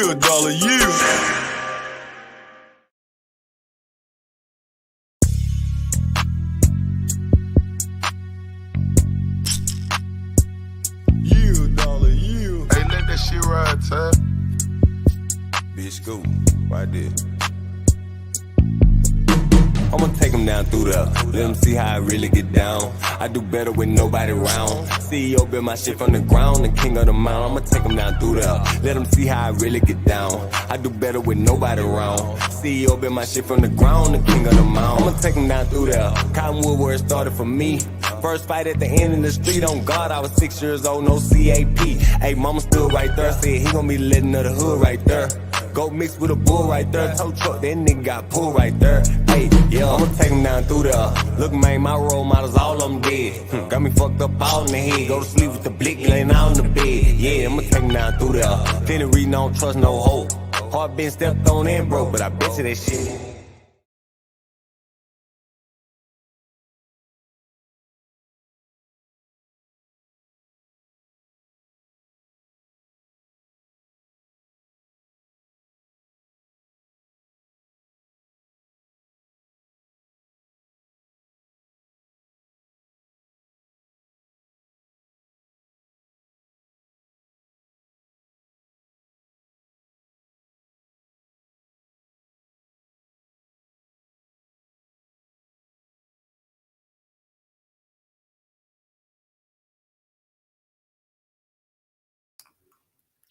You, dollar, you. You, dollar, you. Hey, let that shit ride, Ty. Bitch, go right there. I'ma take him down through there. Let him see how I really get down. I do better with nobody around. CEO build my shit from the ground, the king of the mountain. I'ma take him down through there. Let him see how I really get down. I do better with nobody around. CEO build my shit from the ground, the king of the mountain. I'ma take him down through there. Cottonwood where it started for me. First fight at the end of the street on God, I was 6 years old, no CAP. Hey, mama stood right there, said he gon' be the legend of the hood right there. Go mixed with a bull right there, tow truck, that nigga got pulled right there. Hey, yeah, I'ma take him down through there. Look, man, my role models, all of them dead. Got me fucked up all in the head, go to sleep with the blick laying out in the bed. Yeah, I'ma take him down through there. Finna read, don't trust no hope. Heart been stepped on and broke, but I bet you that shit.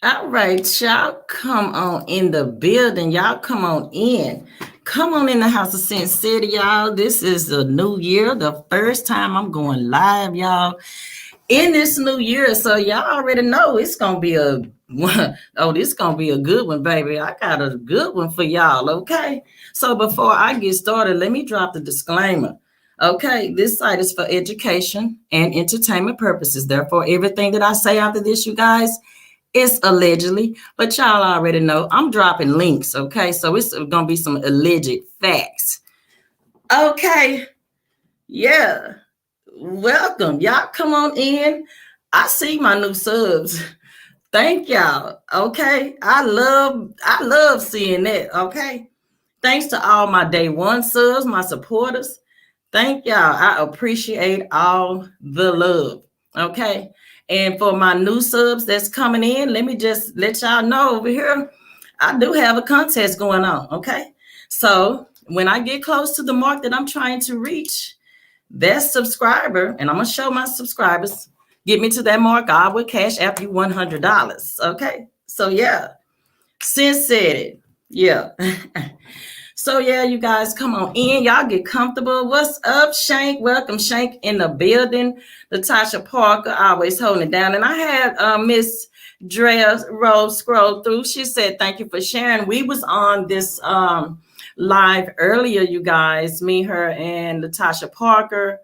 All right, y'all come on in the building. Y'all come on in. Come on in the House of Sin City, y'all. This is the new year, the first time I'm going live, y'all, in this new year. So y'all already know it's gonna be a this gonna be a good one, baby. I got a good one for y'all. Okay. So before I get started, let me drop the disclaimer. Okay, this site is for education and entertainment purposes. Therefore, everything that I say after this, you guys, it's allegedly, but y'all already know I'm dropping links, okay? So it's gonna be some alleged facts. Okay, yeah. Welcome. Y'all come on in. I see my new subs. Thank y'all. Okay. I love seeing that. Okay. Thanks to all my day one subs, my supporters. Thank y'all. I appreciate all the love. Okay. And for my new subs that's coming in, let me just let y'all know over here, I do have a contest going on, okay? So when I get close to the mark that I'm trying to reach, that subscriber, and I'm going to show my subscribers, get me to that mark, I will cash app you $100, okay? So yeah, Since said it, yeah. So yeah, you guys come on in. Y'all get comfortable. What's up, Shank? Welcome, Shank, in the building. Latasha Parker always holding it down. And I had Miss Drea Rose scroll through. She said, thank you for sharing. We was on this live earlier, you guys, me, her, and Latasha Parker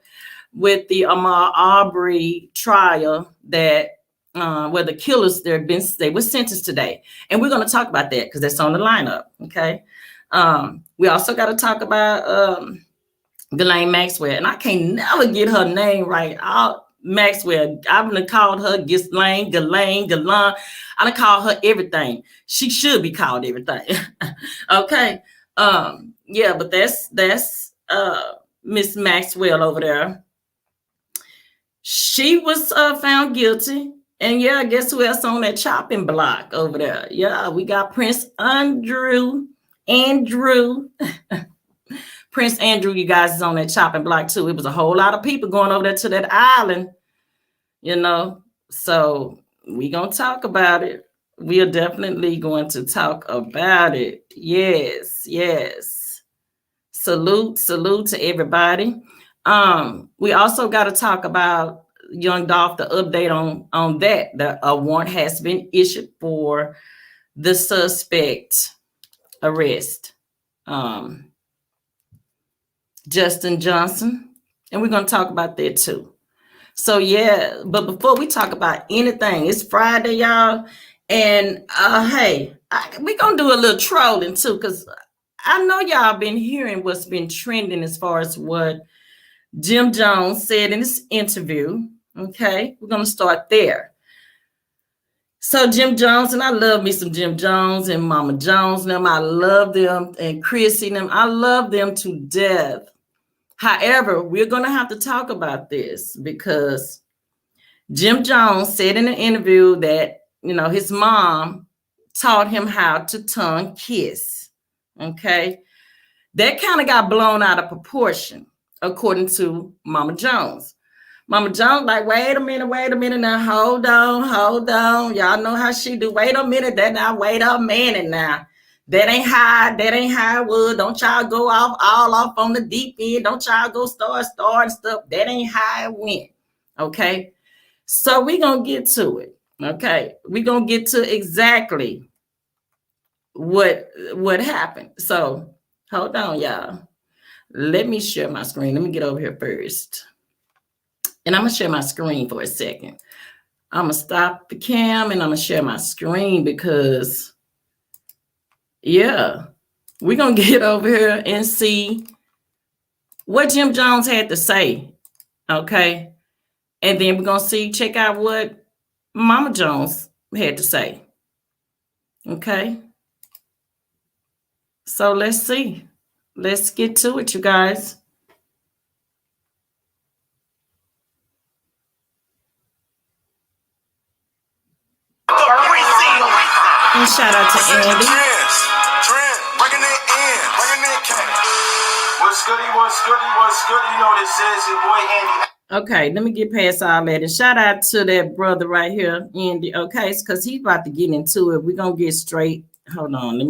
with the Ahmaud Arbery trial that where the killers they were sentenced today. And we're going to talk about that because that's on the lineup, okay? We also got to talk about Ghislaine Maxwell, and I can't never get her name right. Maxwell, I'm gonna call her Ghislaine, Ghislaine. I done call her everything. She should be called everything. Okay. Yeah, but that's Miss Maxwell over there. She was found guilty. And yeah, guess who else on that chopping block over there? Yeah, we got Prince Andrew. Prince Andrew, you guys, is on that chopping block too. It was a whole lot of people going over there to that island, you know. So we gonna talk about it. We are definitely going to talk about it. Yes. Salute to everybody. We also got to talk about young Dolph, the update on that. A warrant has been issued for the suspect arrest. Justin Johnson, and we're going to talk about that too. So yeah, but before we talk about anything, it's Friday, y'all, and hey, we're going to do a little trolling too, because I know y'all been hearing what's been trending as far as what Jim Jones said in this interview. Okay, we're going to start there. So Jim Jones, and I love me some Jim Jones and Mama Jones, them. I love them, and Chrissy, them. I love them to death. However, we're going to have to talk about this because Jim Jones said in an interview that, his mom taught him how to tongue kiss. Okay. That kind of got blown out of proportion, according to Mama Jones. Mama Jones, like, wait a minute now, hold on. Y'all know how she do. Wait a minute, wait a minute now. That ain't how it was. Don't y'all go all off on the deep end. Don't y'all go start stuff. That ain't how it went. Okay. So we're gonna get to it. Okay. We're gonna get to exactly what happened. So hold on, y'all. Let me share my screen. Let me get over here first. And I'm going to share my screen for a second. I'm going to stop the cam and I'm going to share my screen because, yeah, we're going to get over here and see what Jim Jones had to say, okay? And then we're going to check out what Mama Jones had to say, okay? So let's see. Let's get to it, you guys. And shout out to Andy. Bringing it in, What's goody? You know what it says, your boy Andy. Okay, let me get past all that. And shout out to that brother right here, Andy. Okay, because he's about to get into it. We're going to get straight. Hold on.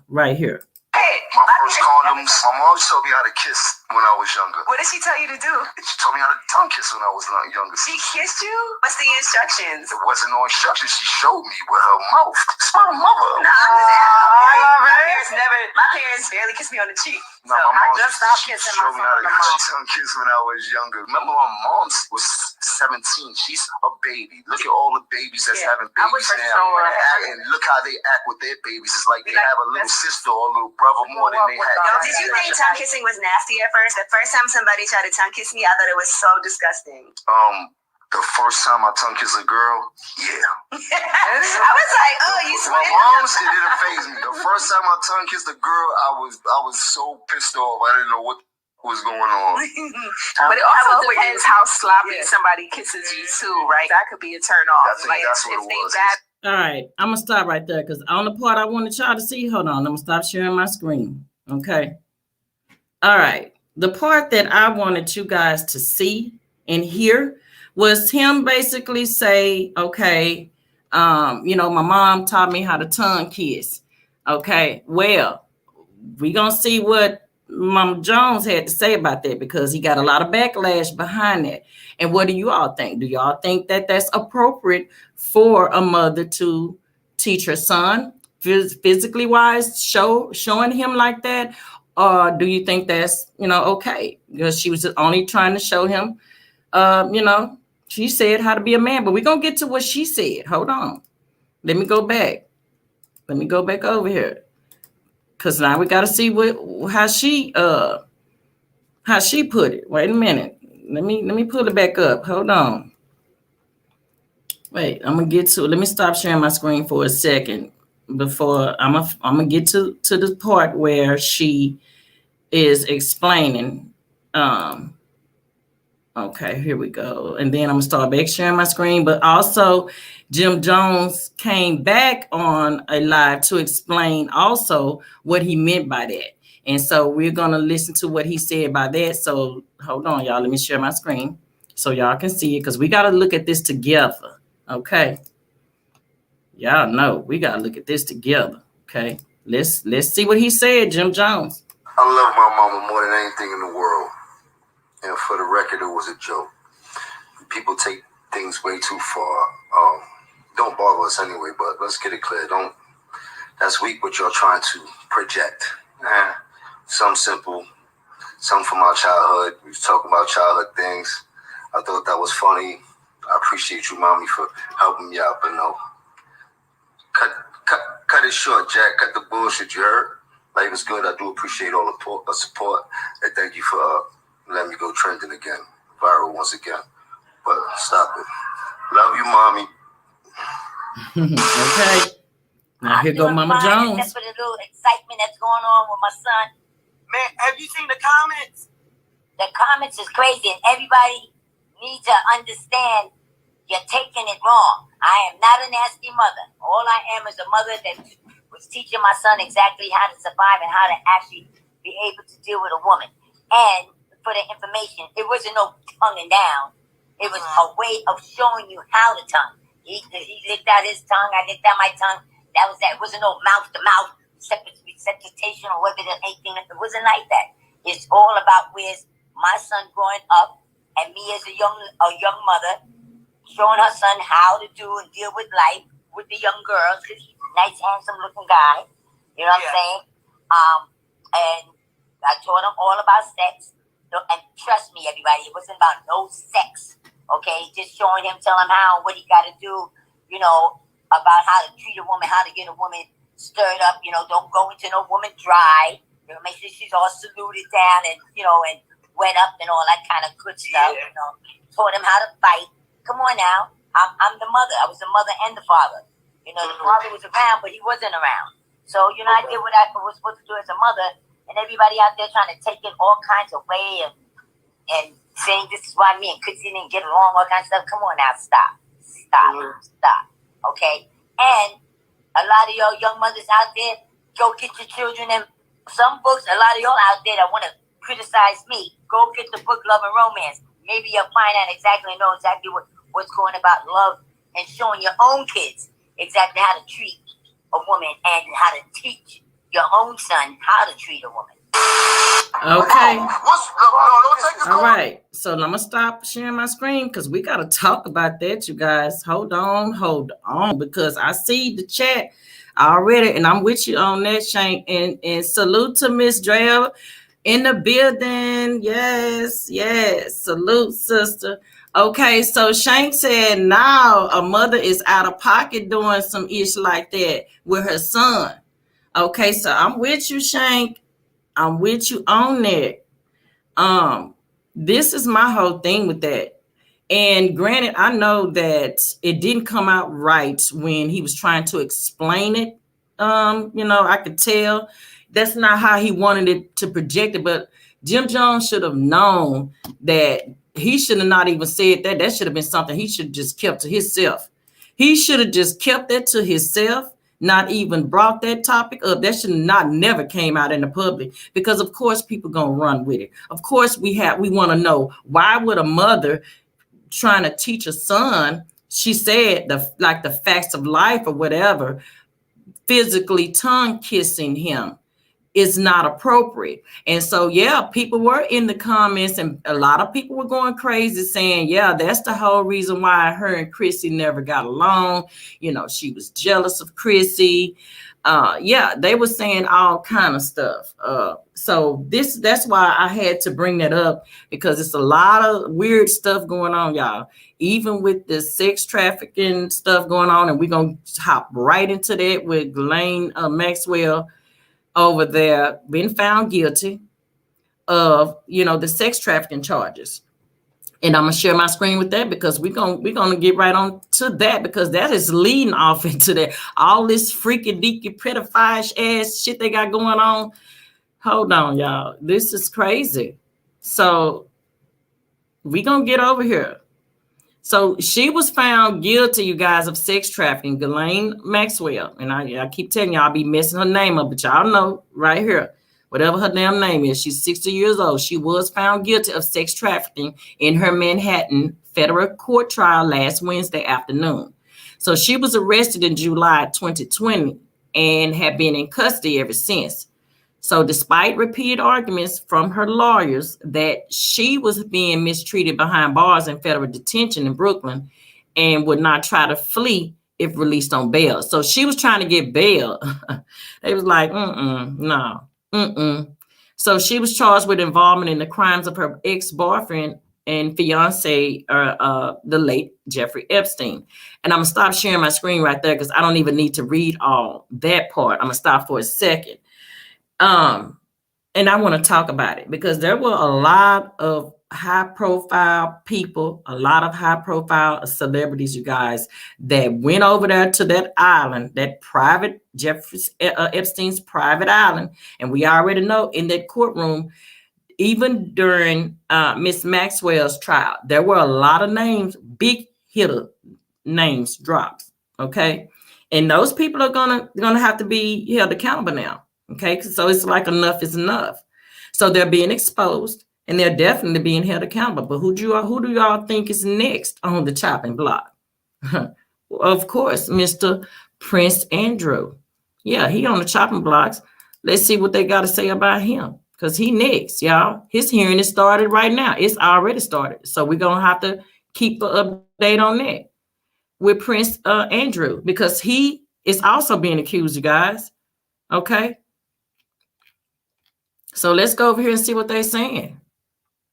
Right here. My first condoms. My mom told me how to kiss when I was younger. What did she tell you to do? She told me how to tongue kiss when I was younger. She kissed you? What's the instructions? There wasn't no instructions. She showed me with her mouth. It's my mother. My parents barely kissed me on the cheek. No, my mom just stopped kissing my showed me how to tongue kiss when I was younger. Remember, my mom was 17. She's a baby. Look at all the babies that's having babies now. And look how they act with their babies. It's like they have a little sister or a little brother more than they had. Did you think tongue kissing was nasty at first? The first time somebody tried to tongue kiss me, I thought it was so disgusting. The first time I tongue kissed a girl, yeah. I was like, oh, you My swear? mom said it didn't faze me. The first time I tongue kissed a girl, I was so pissed off. I didn't know what was going on. But it also depends how sloppy somebody kisses you too, right? That could be a turn off. I think that's what it was. All right, I'm going to stop right there because on the part I wanted y'all to see, hold on, I'm going to stop sharing my screen, okay? All right, the part that I wanted you guys to see and hear was him basically say, okay, my mom taught me how to tongue kiss, okay? Well, we're going to see what Mama Jones had to say about that because he got a lot of backlash behind that. And what do you all think? Do y'all think that that's appropriate for a mother to teach her son physically wise, showing him like that? Or do you think that's, okay? Because she was only trying to show him, she said how to be a man. But we're going to get to what she said. Hold on. Let me go back. Let me go back over here. Because now we got to see how she put it. Wait a minute. Let me pull it back up. Hold on. Wait, I'm gonna get to it. Let me stop sharing my screen for a second before I'm gonna get to the part where she is explaining. Okay, here we go. And then I'm gonna start back sharing my screen. But also, Jim Jones came back on a live to explain also what he meant by that. And so we're gonna listen to what he said by that. So hold on, y'all. Let me share my screen so y'all can see it because we gotta look at this together. Okay. Y'all know we gotta look at this together. Okay. Let's see what he said, Jim Jones. I love my mama more than anything in the world. And for the record, it was a joke. People take things way too far. Don't bother us anyway, but let's get it clear. That's weak what you're trying to project. Some simple, some from our childhood. We was talking about childhood things. I thought that was funny. I appreciate you, Mommy, for helping me out, but no. Cut it short, Jack. Cut the bullshit, you heard? Life is good. I do appreciate all the support. And thank you for letting me go trending again. Viral once again. But stop it. Love you, Mommy. Okay. Now here go Mama Jones. Except for the little excitement that's going on with my son. Man, have you seen the comments? The comments is crazy, and everybody needs to understand you're taking it wrong. I am not a nasty mother. All I am is a mother that was teaching my son exactly how to survive and how to actually be able to deal with a woman. And for the information, it wasn't no tonguing down. It was a way of showing you how to tongue. He licked out his tongue, I licked out my tongue. That was that. It wasn't no mouth to mouth resuscitation or whether there's anything. It wasn't like that. It's all about where's my son growing up and me as a young mother showing her son how to do and deal with life with the young girls because he's a nice, handsome looking guy. You know what I'm saying? And I taught him all about sex. And trust me, everybody, it wasn't about no sex. Okay, just showing him, telling him how, what he got to do. You know, about how to treat a woman, how to get a woman stirred up. You know, don't go into no woman dry. You know, make sure she's all saluted down and, you know, and wet up and all that kind of good stuff. You know, taught him how to fight. Come on now. I'm the mother. I was the mother and the father. You know, the father was around, but he wasn't around. So, you know, I did what I was supposed to do as a mother. And everybody out there trying to take it all kinds of way and saying this is why me and Kutsi didn't get along, all kinds of stuff. Come on now. Stop. Okay? And a lot of y'all young mothers out there, go get your children and some books. A lot of y'all out there that want to criticize me, go get the book Love and Romance. Maybe you'll find out exactly, know exactly what's going about love and showing your own kids exactly how to treat a woman and how to teach your own son how to treat a woman. Okay. Don't take the All right. So I'm gonna stop sharing my screen because we gotta talk about that, you guys. Hold on, because I see the chat already, and I'm with you on that, Shank. And salute to Miss Drea in the building. Yes. Salute, sister. Okay, so Shank said now a mother is out of pocket doing some ish like that with her son. Okay, so I'm with you, Shank. I'm with you on that. This is my whole thing with that. And granted, I know that it didn't come out right when he was trying to explain it. You know, I could tell that's not how he wanted it to project it. But Jim Jones should have known that he should have not even said that. That should have been something he should have just kept to himself. He should have just kept that to himself. Not even brought that topic up. That should not never came out in the public because of course people gonna run with it. Of course we want to know why would a mother trying to teach a son, she said the facts of life or whatever, physically tongue kissing him is not appropriate. And so, yeah, people were in the comments and a lot of people were going crazy saying, yeah, that's the whole reason why her and Chrissy never got along. You know, she was jealous of Chrissy. Yeah, they were saying all kind of stuff. So that's why I had to bring that up because it's a lot of weird stuff going on, y'all. Even with the sex trafficking stuff going on, and we're going to hop right into that with Ghislaine Maxwell over there been found guilty of, you know, the sex trafficking charges. And I'm gonna share my screen with that because we're gonna get right on to that because that is leading off into that all this freaky deaky pedophile ass shit they got going on. Hold on, y'all. This is crazy. So we gonna get over here. So she was found guilty, you guys, of sex trafficking, Ghislaine Maxwell. And I keep telling y'all, I'll be messing her name up, but y'all know right here, whatever her damn name is, she's 60 years old. She was found guilty of sex trafficking in her Manhattan federal court trial last Wednesday afternoon. So she was arrested in July 2020 and had been in custody ever since. So despite repeated arguments from her lawyers that she was being mistreated behind bars in federal detention in Brooklyn and would not try to flee if released on bail. So she was trying to get bail. They was like, no. So she was charged with involvement in the crimes of her ex-boyfriend and fiance, the late Jeffrey Epstein. And I'm gonna stop sharing my screen right there because I don't even need to read all that part. I'm gonna stop for a second. And I want to talk about it because there were a lot of high profile people, a lot of high profile celebrities, you guys, that went over there to that island, that private Epstein's private island. And we already know in that courtroom, even during Miss Maxwell's trial, there were a lot of names, big hitter names dropped. Okay. And those people are gonna have to be held accountable now. Okay. So it's like enough is enough. So they're being exposed and they're definitely being held accountable. But who do y'all think is next on the chopping block? Of course, Mr. Prince Andrew. Yeah, he on the chopping blocks. Let's see what they got to say about him. Because he next, y'all. His hearing is started right now. It's already started. So we're going to have to keep an update on that with Prince Andrew, because he is also being accused, you guys. Okay. So let's go over here and see what they're saying.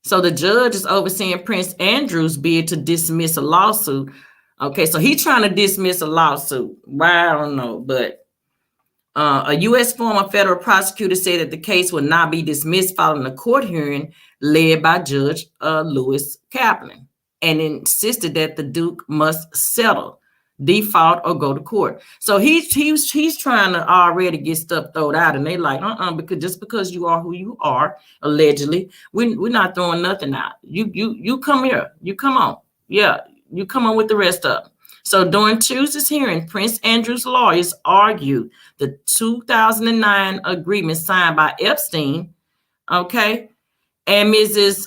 So the judge is overseeing Prince Andrew's bid to dismiss a lawsuit. Okay, so he's trying to dismiss a lawsuit. Why, I don't know, but a U.S. former federal prosecutor said that the case would not be dismissed following a court hearing led by Judge Lewis Kaplan, and insisted that the Duke must settle, default, or go to court. So he's trying to already get stuff thrown out, and they like, because just because you are who you are, allegedly, we're not throwing nothing out. You come here, you come on, yeah, you come on with the rest of them. So during Tuesday's hearing, Prince Andrew's lawyers argued the 2009 agreement signed by Epstein, okay, and Mrs.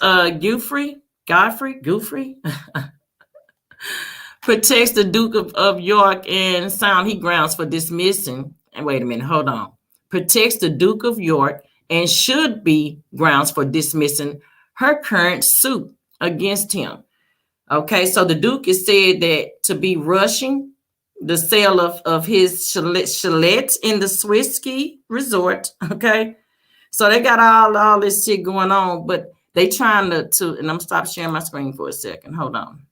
Godfrey, protects the Duke of York and sound he grounds for dismissing. And wait a minute, hold on. Protects the Duke of York and should be grounds for dismissing her current suit against him. Okay, so the Duke is said that to be rushing the sale of his chalet in the Swiss ski resort. Okay, so they got all this shit going on, but they trying to and I'm gonna stop sharing my screen for a second. Hold on,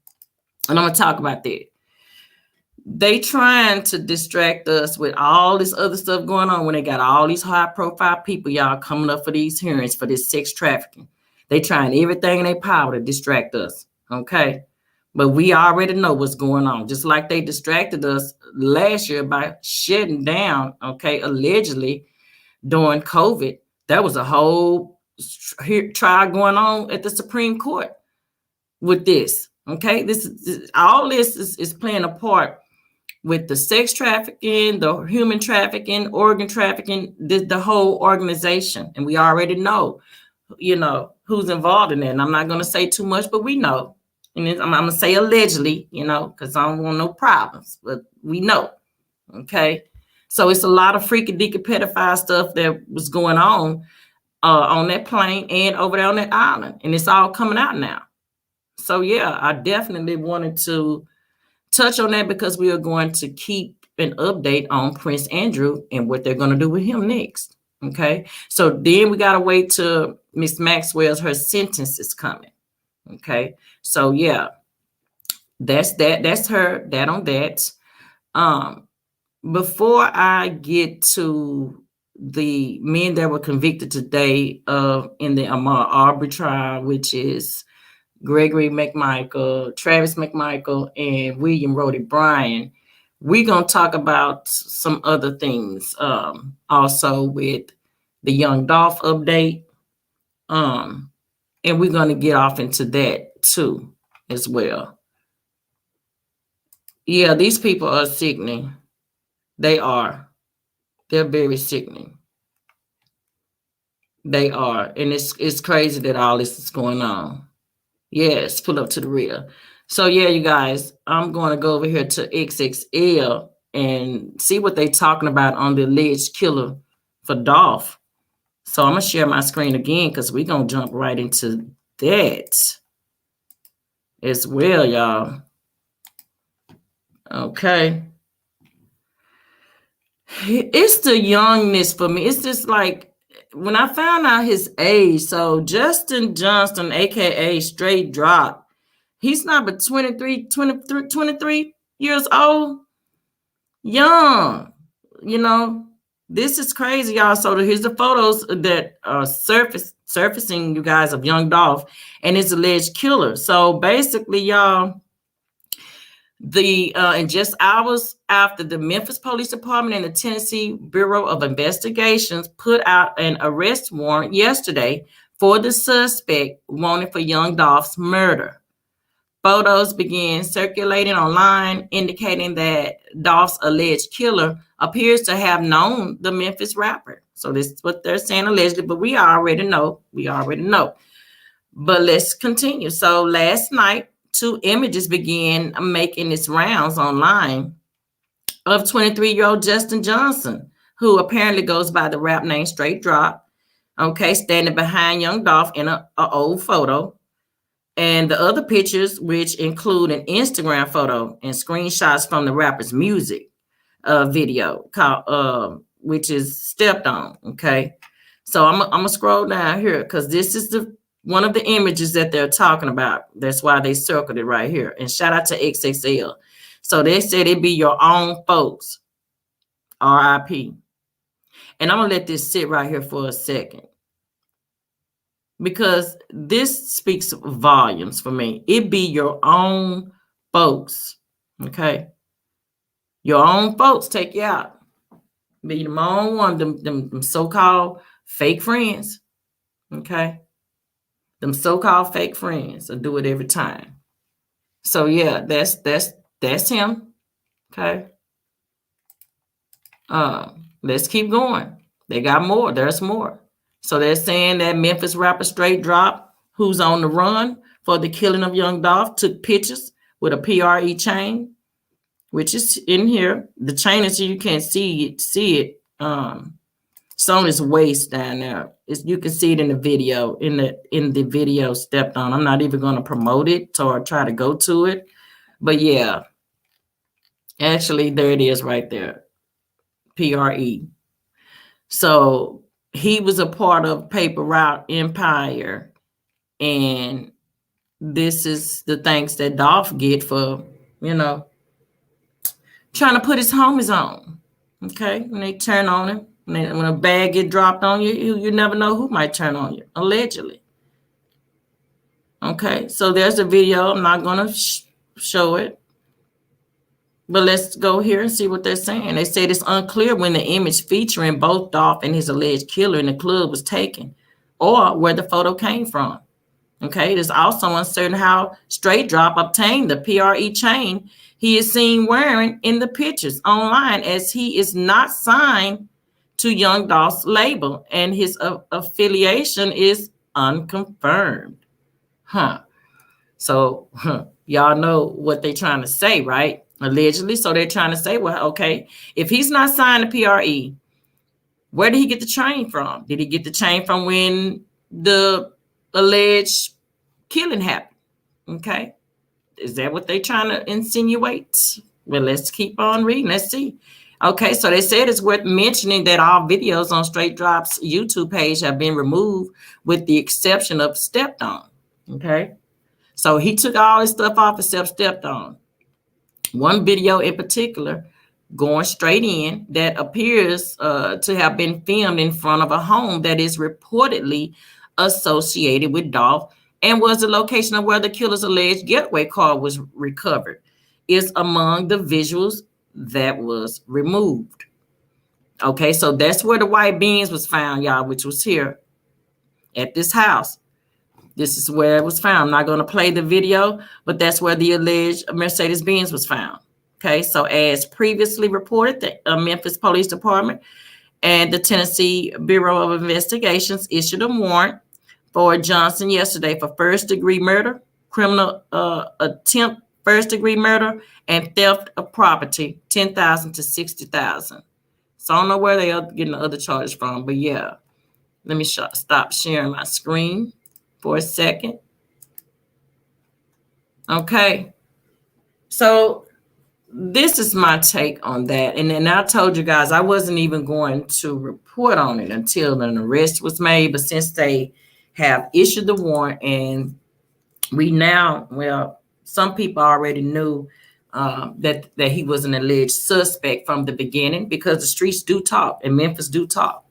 and I'm gonna talk about that. They trying to distract us with all this other stuff going on when they got all these high profile people, y'all, coming up for these hearings for this sex trafficking. They trying everything in their power to distract us. Okay, but we already know what's going on. Just like they distracted us last year by shutting down, okay, allegedly during COVID. There was a whole trial going on at the Supreme Court with this. Okay, all this is playing a part with the sex trafficking, the human trafficking, organ trafficking, the whole organization. And we already know, who's involved in that. And I'm not going to say too much, but we know. And I'm going to say allegedly, because I don't want no problems, but we know. Okay. So it's a lot of freaky deaky pedophile stuff that was going on that plane and over there on that island. And it's all coming out now. So, yeah, I definitely wanted to touch on that because we are going to keep an update on Prince Andrew and what they're going to do with him next. Okay. So then we got to wait till Miss Maxwell's, her sentence is coming. Okay. So, yeah, that's that. That's her, that on that. Before I get to the men that were convicted today in the Ahmaud Arbery trial, which is Gregory McMichael, Travis McMichael, and William Rody Bryan, we're going to talk about some other things also with the young Dolph update. And we're going to get off into that too as well. Yeah, these people are sickening. They are. They're very sickening. They are. And it's crazy that all this is going on. Yes, pull up to the rear. So, yeah, you guys, I'm going to go over here to XXL and see what they're talking about on the alleged killer for Dolph. So I'm going to share my screen again because we're going to jump right into that as well, y'all. Okay. It's the youngness for me. It's just like when I found out his age. So Justin Johnston, a.k.a. Straight Drop, he's not but 23 years old. Young, This is crazy, y'all. So here's the photos that surfaced surfacing, you guys, of young Dolph and his alleged killer. So basically, y'all, and just hours after the Memphis Police Department and the Tennessee Bureau of Investigations put out an arrest warrant yesterday for the suspect wanted for young Dolph's murder. Photos began circulating online indicating that Dolph's alleged killer appears to have known the Memphis rapper. So this is what they're saying allegedly, but we already know. But let's continue. So last night, 2 images began making its rounds online of 23-year-old Justin Johnson, who apparently goes by the rap name Straight Drop, okay, standing behind young Dolph in an old photo. And the other pictures, which include an Instagram photo and screenshots from the rapper's music video, called, which is Stepped On, okay? So I'm gonna scroll down here because this is one of the images that they're talking about. That's why they circled it right here. And shout out to XXL. So they said it'd be your own folks, RIP. And I'm going to let this sit right here for a second, because this speaks volumes for me. It be your own folks, okay? Your own folks take you out. Be them own one, them so-called fake friends, okay? Them so-called fake friends will do it every time. So yeah, that's him. Okay. Let's keep going. They got more. There's more. So they're saying that Memphis rapper Straight Drop, who's on the run for the killing of young Dolph, took pictures with a PRE chain, which is in here. The chain is, you can't see it. It's on his waist down there. You can see it in the video, in the video Stepped On. I'm not even going to promote it or try to go to it. But yeah, actually, there it is right there, PRE. So he was a part of Paper Route Empire. And this is the thanks that Dolph get for, trying to put his homies on. Okay, when they turn on him. When a bag get dropped on you, you never know who might turn on you, allegedly. Okay, so there's a video. I'm not going to show it. But let's go here and see what they're saying. They said it's unclear when the image featuring both Dolph and his alleged killer in the club was taken or where the photo came from. Okay, it is also uncertain how Straight Drop obtained the PRE chain he is seen wearing in the pictures online, as he is not signed to young Dolph's label and his affiliation is unconfirmed. So y'all know what they're trying to say, right? Allegedly. So they're trying to say, well, okay, if he's not signed to PRE, where did he get the chain from? Did he get the chain from when the alleged killing happened? Okay. Is that what they're trying to insinuate? Well, let's keep on reading. Let's see. Okay, so they said it's worth mentioning that all videos on Straight Drop's YouTube page have been removed with the exception of Stepped On. Okay, so he took all his stuff off except Stepped On. One video in particular, going straight in, that appears to have been filmed in front of a home that is reportedly associated with Dolph and was the location of where the killer's alleged getaway car was recovered, is among the visuals that was removed. Okay, so that's where the white Benz was found, y'all, which was here at this house. This is where it was found. I'm not going to play the video, but that's where the alleged Mercedes-Benz was found. Okay, so as previously reported, the Memphis Police Department and the Tennessee Bureau of Investigations issued a warrant for Johnson yesterday for first-degree murder, criminal attempt first-degree murder, and theft of property, $10,000 to $60,000. So I don't know where they are getting the other charges from, but yeah. Let me stop sharing my screen for a second. Okay. So this is my take on that. And then I told you guys I wasn't even going to report on it until an arrest was made. But since they have issued the warrant and we now, well, some people already knew that he was an alleged suspect from the beginning, because the streets do talk and Memphis do talk.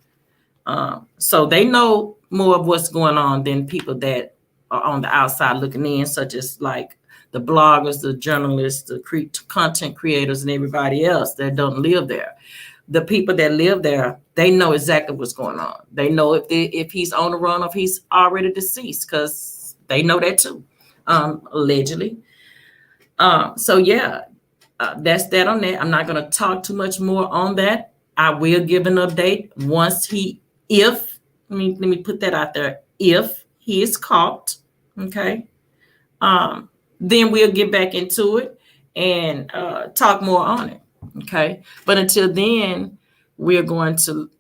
So they know more of what's going on than people that are on the outside looking in, such as like the bloggers, the journalists, the content creators, and everybody else that don't live there. The people that live there, they know exactly what's going on. They know if he's on the run or if he's already deceased, because they know that too, allegedly. So yeah, that's that on that. I'm not going to talk too much more on that. I will give an update once let me put that out there. If he is caught, okay, then we'll get back into it and talk more on it, okay. But until then, we're going to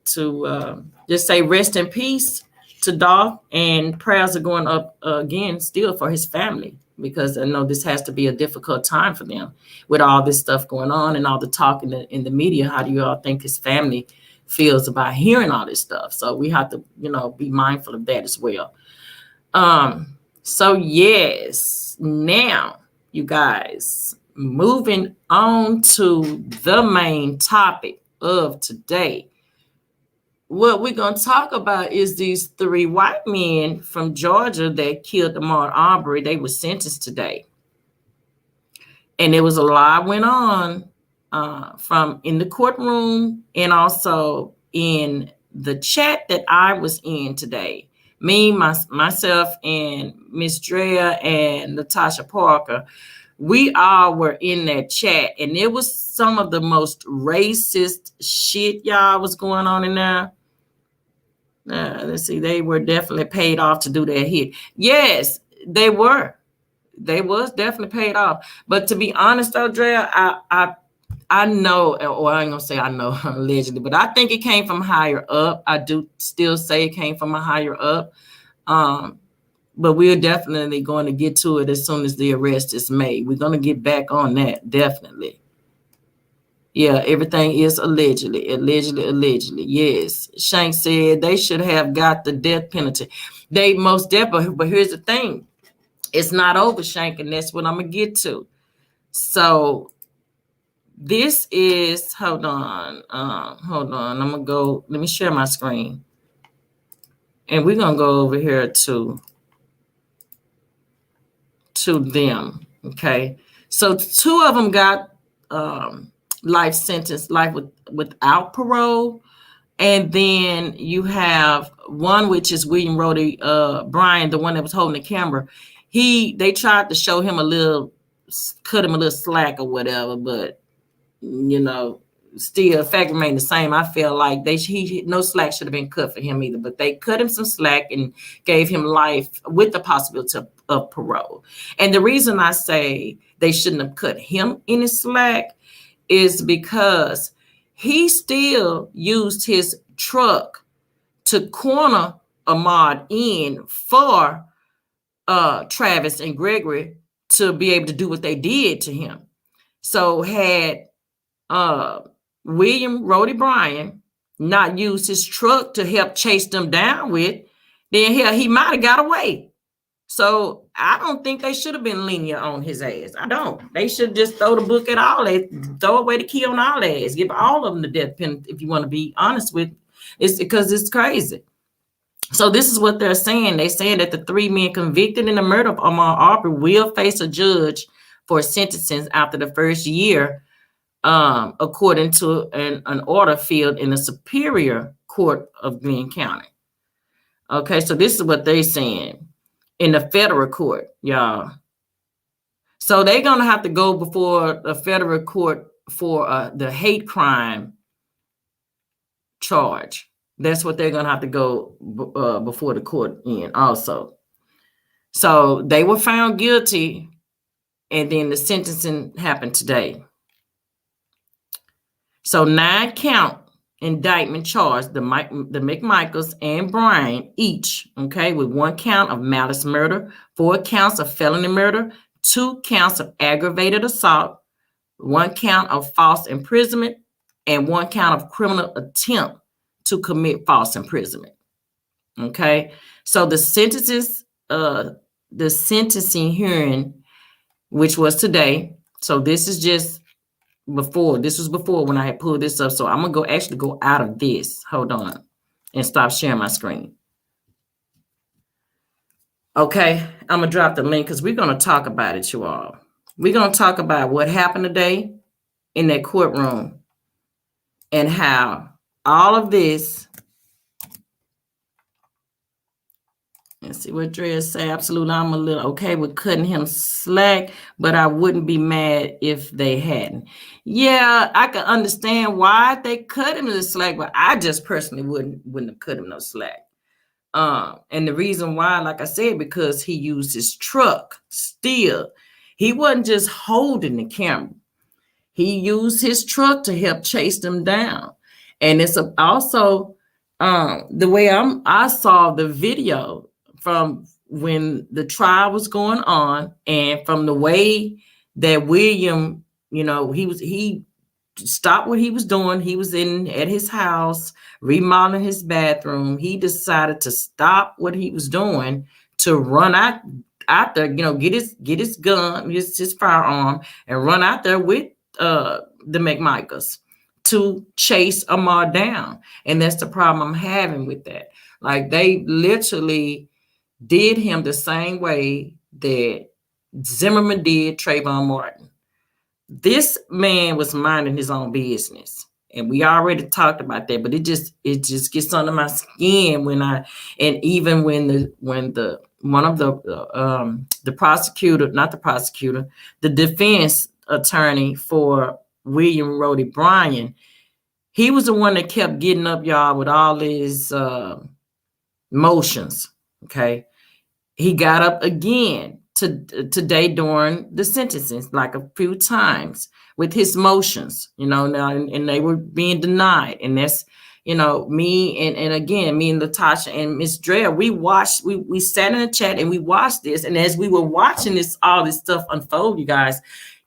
just say rest in peace to Dolph, and prayers are going up again still for his family, because I know this has to be a difficult time for them with all this stuff going on and all the talk in the media. How do you all think his family feels about hearing all this stuff? So we have to, be mindful of that as well. So yes, now you guys, moving on to the main topic of today. What we're going to talk about is these 3 white men from Georgia that killed Ahmaud Arbery. They were sentenced today. And there was a lot went on from in the courtroom and also in the chat that I was in today. Me, myself, and Miss Drea and Natasha Parker, we all were in that chat. And it was some of the most racist shit, y'all, was going on in there. Let's see, they were definitely paid off to do that hit. Yes, they were. They was definitely paid off. But to be honest, though, Drea, I know, or I ain't gonna say I know allegedly, but I think it came from higher up. I do still say it came from a higher up. But we're definitely going to get to it as soon as the arrest is made. We're going to get back on that, definitely. Yeah, everything is allegedly. Yes. Shank said they should have got the death penalty. They most definitely, but here's the thing. It's not over, Shank, and that's what I'm going to get to. So this is, hold on. I'm going to go, let me share my screen. And we're going to go over here to them, okay? So 2 of them got life sentence, life without parole. And then you have one, which is William Rody Bryan, the one that was holding the camera. They tried to show him cut him a little slack or whatever, but still, the fact remained the same. I feel like no slack should have been cut for him either, but they cut him some slack and gave him life with the possibility of parole. And the reason I say they shouldn't have cut him any slack is because he still used his truck to corner Ahmaud in for Travis and Gregory to be able to do what they did to him. So had William Rody Bryan not used his truck to help chase them down with, then he might have got away. So I don't think they should have been lenient on his ass. I don't. They should just throw the book at all. Throw away the key on all ass. Give all of them the death penalty, if you want to be honest with it. It's because it's crazy. So this is what they're saying. They're saying that the 3 men convicted in the murder of Ahmaud Arbery will face a judge for sentencing after the first year, according to an order filed in the Superior Court of Glenn County. Okay, so this is what they're saying in the federal court, y'all. So they're going to have to go before the federal court for the hate crime charge. That's what they're going to have to go before the court in also. So they were found guilty, and then the sentencing happened today. So 9-count indictment charged the McMichaels and Bryan each, okay, with 1 count of malice murder, 4 counts of felony murder, 2 counts of aggravated assault, 1 count of false imprisonment, and 1 count of criminal attempt to commit false imprisonment. Okay, so the sentencing hearing, which was today. So this is just before. This was before when I had pulled this up. So I'm gonna actually go out of this. Hold on, and stop sharing my screen. Okay, I'm gonna drop the link because we're gonna talk about it, you all. We're gonna talk about what happened today in that courtroom and how all of this. Let's see what Dre say. Absolutely, I'm a little okay with cutting him slack, but I wouldn't be mad if they hadn't. Yeah, I can understand why they cut him the slack, but I just personally wouldn't have cut him no slack. And the reason why, like I said, because he used his truck still. He wasn't just holding the camera. He used his truck to help chase them down. And it's also the way I saw the video from when the trial was going on, and from the way that William, he stopped what he was doing. He was at his house remodeling his bathroom. He decided to stop what he was doing to run out there, get his gun, his firearm, and run out there with the McMichaels to chase Ahmaud down. And that's the problem I'm having with that. Like, they literally did him the same way that Zimmerman did Trayvon Martin. This man was minding his own business, and we already talked about that. But it just gets under my skin when the defense attorney for William Rody Bryan, he was the one that kept getting up, y'all, with all his motions. Okay, he got up again today during the sentencing, like a few times with his motions, now, and they were being denied. And that's, me and again, me and Latasha and Miss Drea, we sat in a chat and we watched this. And as we were watching all this stuff unfold, you guys,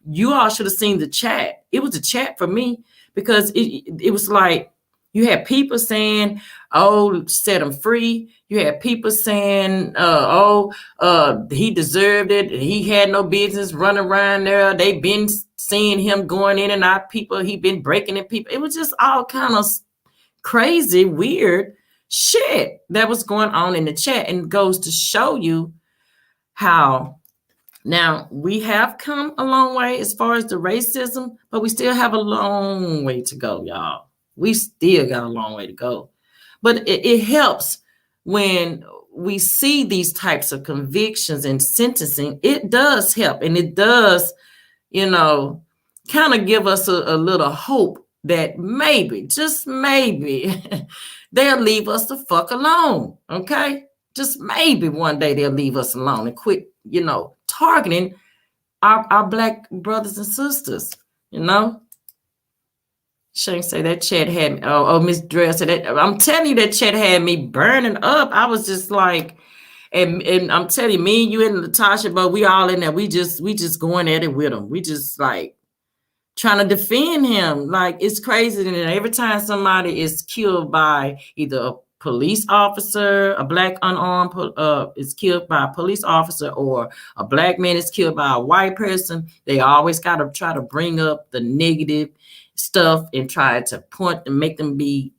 you all should have seen the chat. It was a chat for me, because it was like, you had people saying, oh, set him free. You had people saying, he deserved it. He had no business running around there. They've been seeing him going in and out people. He been breaking in people. It was just all kind of crazy, weird shit that was going on in the chat. And it goes to show you how now we have come a long way as far as the racism, but we still have a long way to go, y'all. We still got a long way to go. But it helps when we see these types of convictions and sentencing. It does help. And it does, kind of give us a little hope that maybe, just maybe, they'll leave us the fuck alone. Okay? Just maybe one day they'll leave us alone and quit, targeting our Black brothers and sisters, Shane say that chat had me. Oh, Miss Dre said that. I'm telling you, that chat had me burning up. I was just like, and I'm telling you, me and you and Latasha, but we all in there. We just going at it with him. We just like trying to defend him. Like, it's crazy. And every time somebody is killed by either a police officer, a Black unarmed is killed by a police officer, or a Black man is killed by a white person, they always got to try to bring up the negative stuff and try to point and make them be,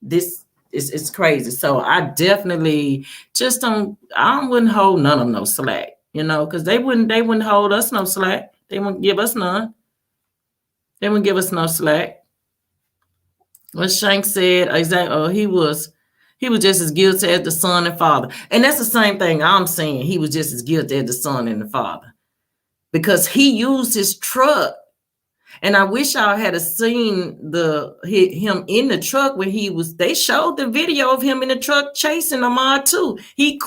this is crazy. So I definitely just I wouldn't hold none of them no slack, because they wouldn't hold us no slack. They wouldn't give us none. They wouldn't give us no slack. What Shank said, exactly. Oh, he was just as guilty as the son and father. And that's the same thing I'm saying. He was just as guilty as the son and the father, because he used his truck. And I wish I had seen him in the truck when they showed the video of him in the truck chasing Ahmaud too. He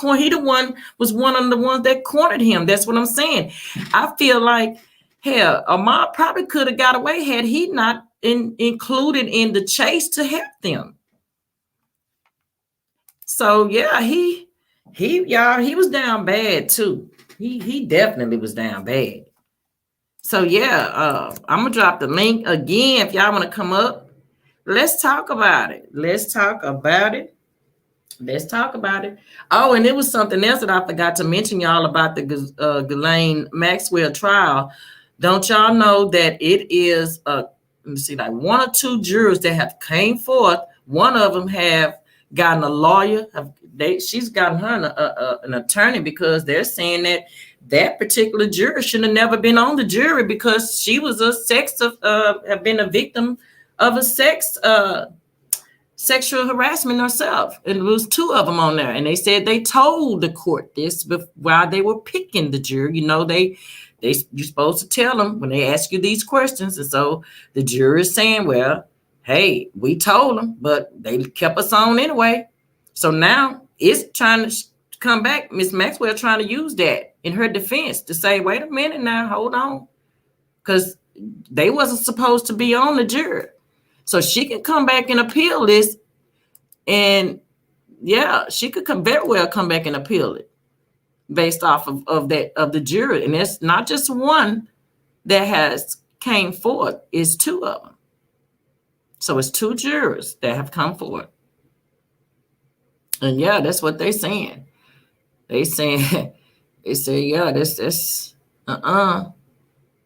was one of the ones that cornered him. That's what I'm saying. I feel like, hell, Ahmaud probably could have got away had he not included in the chase to help them. So yeah, he was down bad too. He definitely was down bad. So yeah, I'm gonna drop the link again if y'all want to come up. Let's talk about it. Oh, and it was something else that I forgot to mention y'all about the Ghislaine Maxwell trial. Don't y'all know that it is like one or two jurors that have came forth. One of them have gotten a lawyer. She's gotten her an attorney because they're saying that particular juror should have never been on the jury because she was have been a victim of a sexual harassment herself. And it was 2 of them on there. And they said they told the court this while they were picking the jury. You know, you're supposed to tell them when they ask you these questions. And so the jury is saying, well, hey, we told them, but they kept us on anyway. So now it's trying to come back. Miss Maxwell trying to use that in her defense to say, wait a minute now, hold on. Because they wasn't supposed to be on the jury. So she can come back and appeal this. And yeah, she could very well come back and appeal it based off of the jury. And it's not just one that has came forward, it's 2 of them. So it's 2 jurors that have come forward. And yeah, that's what they're saying. They say, yeah, this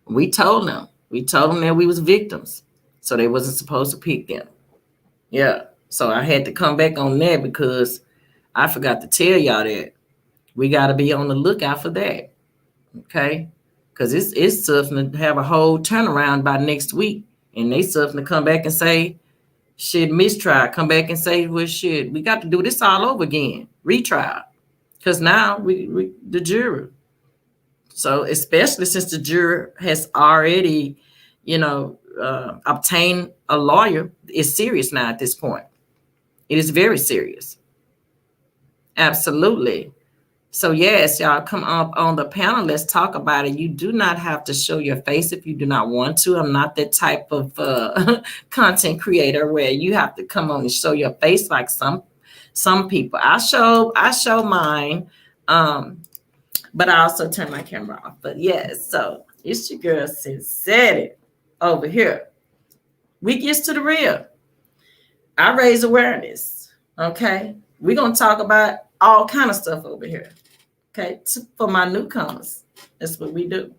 we told them that we was victims. So they wasn't supposed to pick them. Yeah. So I had to come back on that because I forgot to tell y'all that we got to be on the lookout for that. Okay. Because it's something to have a whole turnaround by next week. And they something to come back and say, shit, mistrial. Come back and say, well, shit, we got to do this all over again. Retrial. Because now we the jury. So especially since the jury has already, obtained a lawyer, it's serious now at this point. It is very serious. Absolutely. So yes, y'all come up on the panel. Let's talk about it. You do not have to show your face if you do not want to. I'm not that type of content creator where you have to come on and show your face like some people. I show mine, but I also turn my camera off. But yes, so it's your girl Sincerity over here. We get to the real. I raise awareness. Okay, we're gonna talk about all kind of stuff over here. Okay, for my newcomers, that's what we do.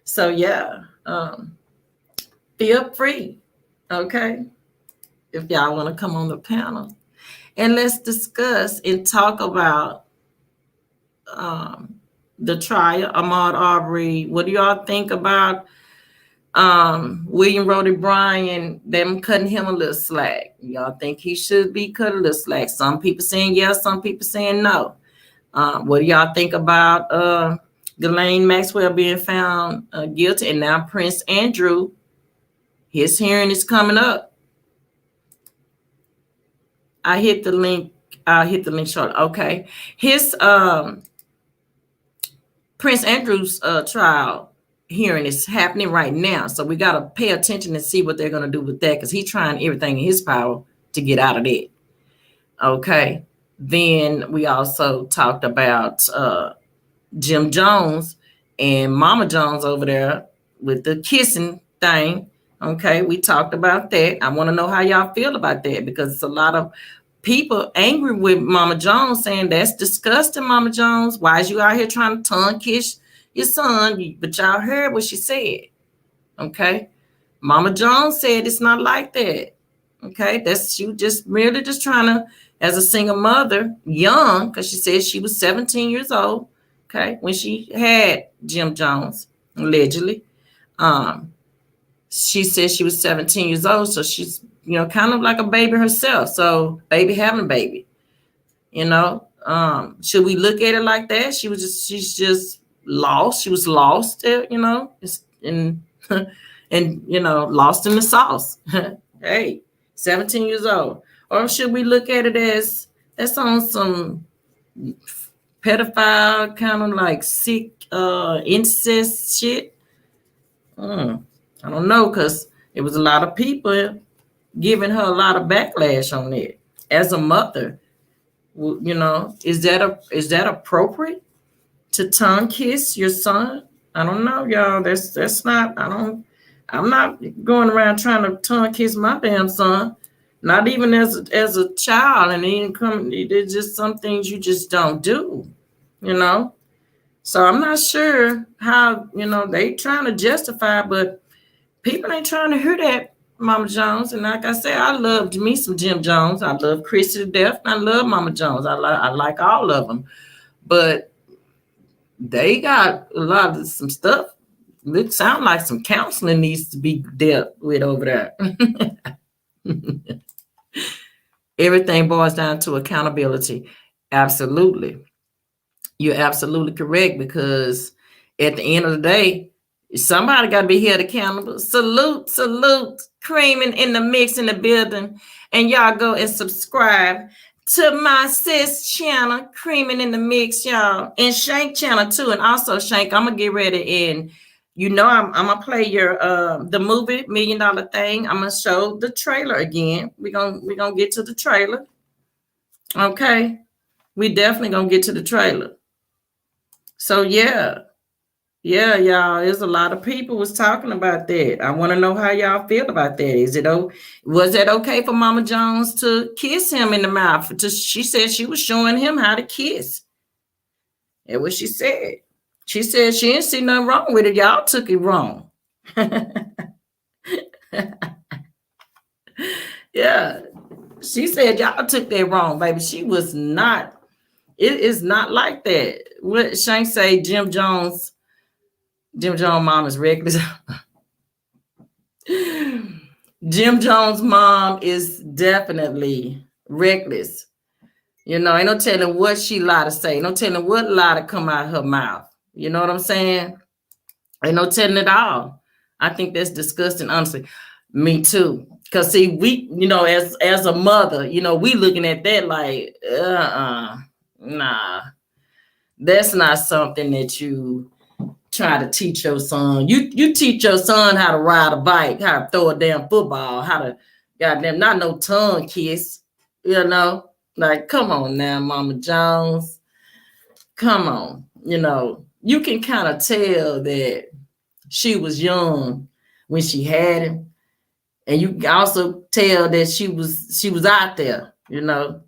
So yeah, feel free. Okay, if y'all want to come on the panel, and let's discuss and talk about the trial, Ahmaud Arbery. What do y'all think about William Rody Bryan, them cutting him a little slack? Y'all think he should be cut a little slack? Some people saying yes, some people saying no. What do y'all think about Ghislaine Maxwell being found guilty? And now Prince Andrew, his hearing is coming up. I'll hit the link shortly. Okay. His Prince Andrew's trial hearing is happening right now. So we got to pay attention and see what they're going to do with that, because he's trying everything in his power to get out of it. Okay. Then we also talked about Jim Jones and Mama Jones over there with the kissing thing. Okay. We talked about that. I want to know how y'all feel about that, because it's a lot of people angry with Mama Jones, saying that's disgusting, Mama Jones. Why is you out here trying to tongue kiss your son? But y'all heard what she said. Okay. Mama Jones said it's not like that. Okay. That's she just merely just trying to, as a single mother, young, because she said she was 17 years old. Okay. When she had Jim Jones, allegedly. She said she was 17 years old. So she's, kind of like a baby herself. So baby having a baby, should we look at it like that? She's just lost. She was lost, and lost in the sauce. Hey, 17 years old. Or should we look at it as that's on some pedophile kind of like sick incest shit? I don't know, because it was a lot of people giving her a lot of backlash on it. As a mother, is that appropriate to tongue kiss your son? I don't know, y'all. That's not. I'm not going around trying to tongue kiss my damn son. Not even as a child, and there's just some things you just don't do, So I'm not sure how they trying to justify, but people ain't trying to hear that. Mama Jones. And like I said, I loved me some Jim Jones. I love Chrissy to death. And I love Mama Jones. I like all of them. But they got a lot of some stuff. It sounds like some counseling needs to be dealt with over there. Everything boils down to accountability. Absolutely. You're absolutely correct, because at the end of the day, somebody got to be held accountable. Salute, creaming in the mix in the building. And y'all go and subscribe to my sis channel, creaming in the mix, y'all. And Shank channel too. And also, Shank, I'm going to get ready, and you know I'm going to play your the movie $1 Million Thing. I'm going to show the trailer again. We're gonna get to the trailer. Okay? We definitely going to get to the trailer. So, yeah, y'all, there's a lot of people was talking about that. I want to know how y'all feel about that. Was it okay for Mama Jones to kiss him in the mouth? She said she was showing him how to kiss. That's what she said. She said she didn't see nothing wrong with it. Y'all took it wrong. Yeah, she said y'all took that wrong, baby. She was not. It is not like that. What Shank say? Jim Jones mom is reckless. Jim Jones' mom is definitely reckless. You know, ain't no telling what she lie to say. No telling what lie to come out of her mouth. You know what I'm saying? Ain't no telling it all. I think that's disgusting, honestly. Me too. Because see, we, you know, as a mother, you know, we looking at that like, nah. That's not something that you try to teach your son. You teach your son how to ride a bike, how to throw a damn football, how to goddamn not no tongue kiss, you know. Like, come on now, Mama Jones. Come on. You know, you can kind of tell that she was young when she had him. And you can also tell that she was out there, you know.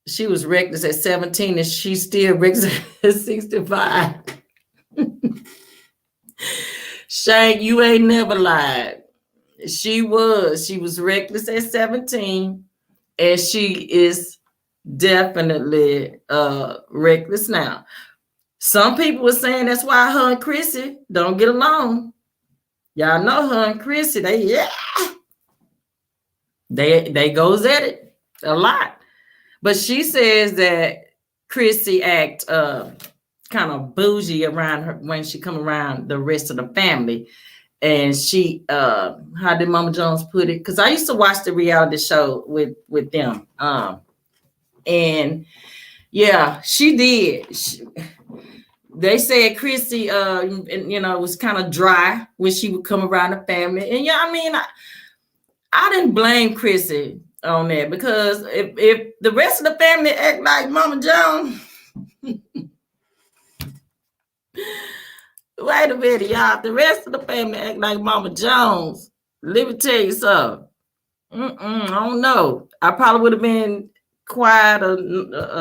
She was reckless at 17 and she's still reckless at 65. Shank, you ain't never lied. She was reckless at 17. And she is definitely reckless now. Some people were saying that's why her and Chrissy don't get along. Y'all know her and Chrissy, they goes at it a lot. But she says that Chrissy act kind of bougie around her when she come around the rest of the family. And she, how did Mama Jones put it? Because I used to watch the reality show with them. And yeah, she did. They said Chrissy, you know, was kind of dry when she would come around the family. And yeah, I mean, I didn't blame Chrissy on that, because if the rest of the family act like Mama Jones, wait a minute, y'all. If the rest of the family act like Mama Jones, let me tell you something. I don't know. I probably would have been quiet or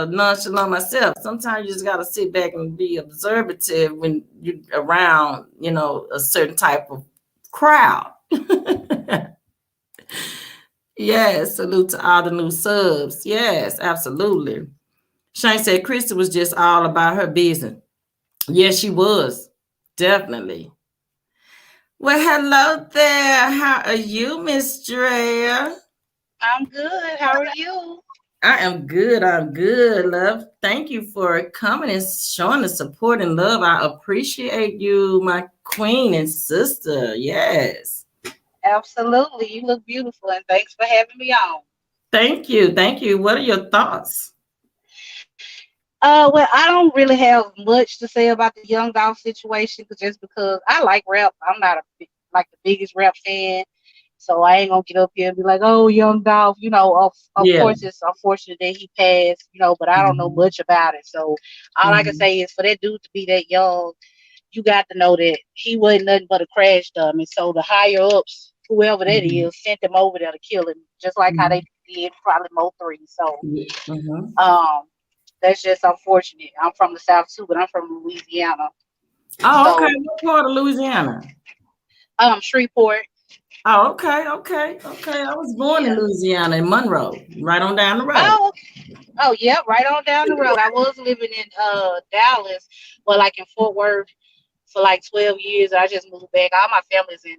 nonchalant myself. Sometimes you just got to sit back and be observative when you're around, you know, a certain type of crowd. Yes, salute to all the new subs. Yes, absolutely. Shane said Krista was just all about her business. Yes, she was. Definitely. Well, hello there. How are you, Miss Drea? I'm good. How are you? I am good. I'm good, love. Thank you for coming and showing the support and love. I appreciate you, my queen and sister. Yes. Absolutely. You look beautiful, and thanks for having me on. Thank you. Thank you. What are your thoughts? Well, I don't really have much to say about the Young Dolph situation, just because I like rap. I'm not like the biggest rap fan, so I ain't gonna get up here and be like, "Oh, Young Dolph." You know, of course, it's unfortunate that he passed. You know, but I don't know much about it. So all I can say is, for that dude to be that young, you got to know that he wasn't nothing but a crash dummy. So the higher ups, whoever that is, sent him over there to kill him, just like how they did probably Mo3. So, that's just unfortunate. I'm from the South too, but I'm from Louisiana. Oh, okay. What part of Louisiana? Shreveport. Oh, okay, okay, okay. I was born in Yeah. Louisiana, in Monroe, right on down the road. Oh, oh yeah, right on down the road. I was living in Dallas, well, like in Fort Worth for like 12 years. I just moved back. All my family's in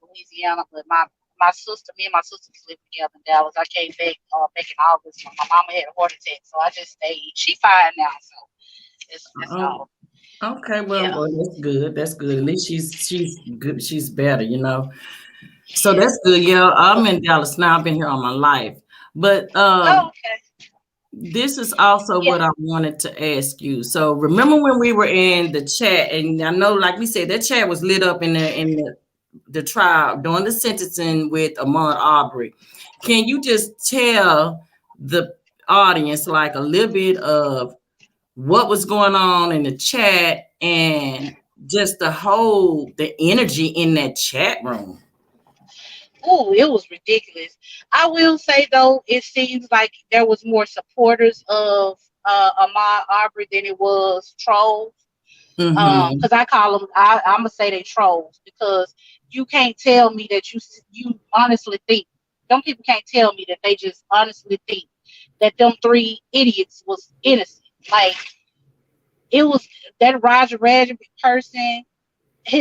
Louisiana, but my sister, me and my sister was living together in Dallas. I came back in August when my mama had a heart attack, so I just stayed. She fine now, so it's Oh, all. okay. Well, Yeah, well, that's good. That's good. At least she's good. She's better, you know. So yeah. that's good. Yeah, I'm in Dallas now. I've been here all my life. But Oh, okay. this is also Yeah. what I wanted to ask you. So remember when we were in the chat, and I know, like we said, that chat was lit up in the trial during the sentencing with Ahmaud Arbery. Can you just tell the audience like a little bit of what was going on in the chat and just the energy in that chat room? Ooh, it was ridiculous. I will say though, it seems like there was more supporters of Ahmaud Arbery than it was trolls. Mm-hmm. Because I call them, I'm gonna say they trolls because you can't tell me that you honestly think. Some people can't tell me that they just honestly think that them three idiots was innocent. Like it was that Roger Rabbit person.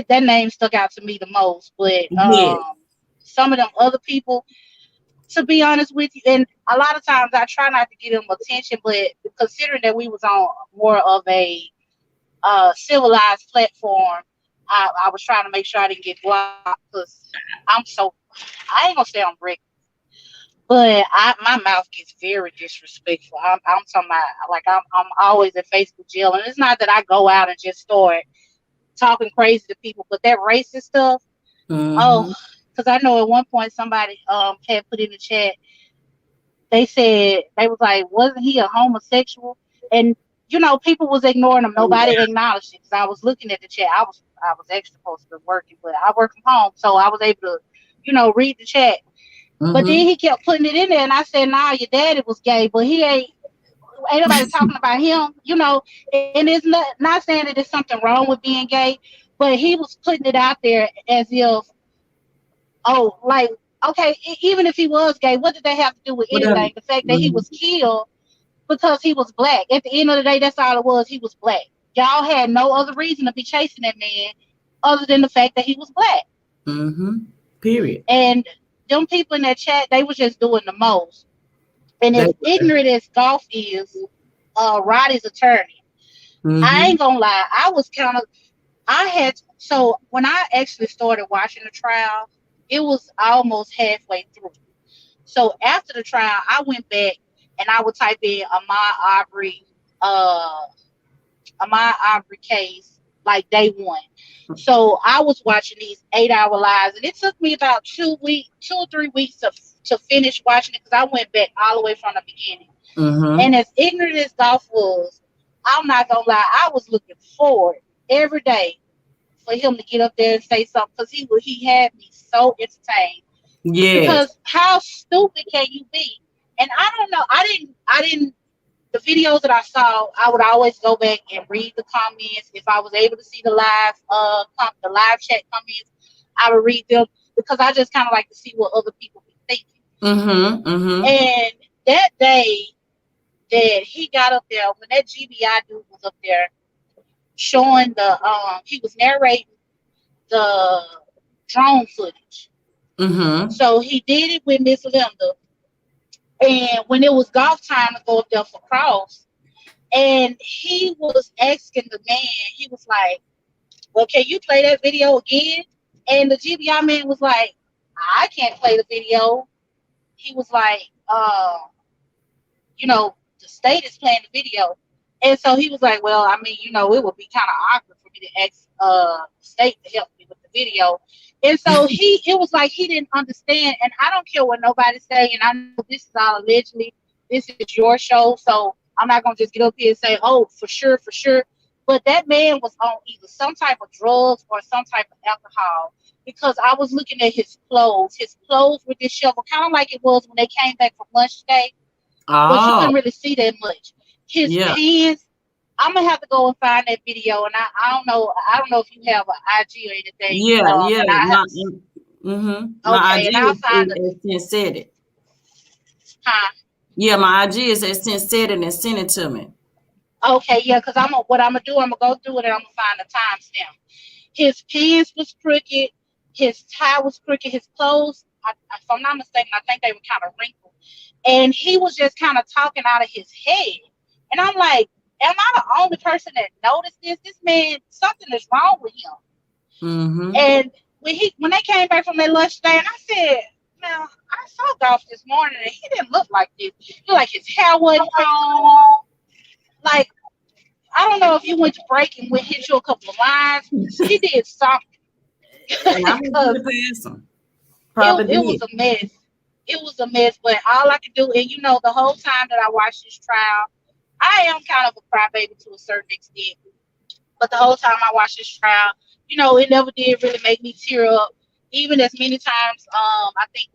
That name stuck out to me the most. But Yes. some of them other people, to be honest with you, and a lot of times I try not to give them attention, but considering that we was on more of a civilized platform, I was trying to make sure I didn't get blocked because I ain't gonna say I'm reckless, but my mouth gets very disrespectful. I'm talking about like I'm always in Facebook jail, and it's not that I go out and just start talking crazy to people, but that racist stuff. Oh, Mm-hmm. because I know at one point somebody had put in the chat. They said they was like, wasn't he a homosexual? And people was ignoring him. Oh Nobody yeah. acknowledged it because I was looking at the chat. I was actually supposed to be working, but I work from home, so I was able to, read the chat. But then Mm-hmm. he kept putting it in there, and I said, "Nah, your daddy was gay, but he ain't nobody talking about him." And it's not saying that there's something wrong with being gay, but he was putting it out there as if, oh, like, okay, even if he was gay, what did that have to do with Whatever. anything? The fact that he Mm-hmm. was killed because he was black. At the end of the day, that's all it was. He was black. Y'all had no other reason to be chasing that man other than the fact that he was black. Mm-hmm. Period. And them people in that chat, they was just doing the most. And They as were. ignorant as Dolph is, Roddy's attorney, I Mm-hmm. ain't gonna lie, so when I actually started watching the trial, it was almost halfway through. So after the trial, I went back and I would type in uh, Ahmaud Arbery case like day one. So I was watching these 8 hour lives, and it took me about 2 or 3 weeks to finish watching it because I went back all the way from the beginning. Mm-hmm. And as ignorant as Dolph was, I'm not gonna lie, I was looking forward every day for him to get up there and say something because he had me so entertained. Yes. Because how stupid can you be? And I don't know. I didn't. The videos that I saw, I would always go back and read the comments. If I was able to see the live chat comments, I would read them because I just kind of like to see what other people be thinking. Mm-hmm. Mm-hmm. And that day that he got up there, when that GBI dude was up there showing he was narrating the drone footage. Mm-hmm. So he did it with Miss Linda. And when it was golf time to go up there for cross, and he was asking the man, he was like, well, can you play that video again? And the GBI man was like, I can't play the video. He was like, the state is playing the video. And so he was like, well, I mean, it would be kind of awkward for me to ask the state to help me with the video. And so it was like he didn't understand. And I don't care what nobody's saying. I know this is all allegedly. This is your show. So I'm not going to just get up here and say, oh, for sure, for sure. But that man was on either some type of drugs or some type of alcohol because I was looking at his clothes. His clothes were disheveled, kind of like it was when they came back from lunch today, but you Oh, couldn't really see that much. His yeah. pants. I'm gonna have to go and find that video, and I don't know if you have an IG or anything. Yeah, yeah. And I have Not, to. My Okay, IG and I'll find it. is since said it. Huh? Yeah, my IG is since said it and send it to me. Okay, yeah, because what I'm gonna do, I'm gonna go through it and I'm gonna find the timestamp. His pants was crooked, his tie was crooked, his clothes, if I'm not mistaken, I think they were kind of wrinkled. And he was just kind of talking out of his head. And I'm like, am I the only person that noticed this? This man, something is wrong with him. And when they came back from their lunch day, and I said, now I saw Dolph this morning and he didn't look like this. Like his hair wasn't on. Like, I don't know if you went to break and hit you a couple of lines. He did something. Because it was a mess. It was a mess. But all I could do, and the whole time that I watched this trial, I am kind of a crybaby to a certain extent. But the whole time I watched this trial, it never did really make me tear up. Even as many times, I think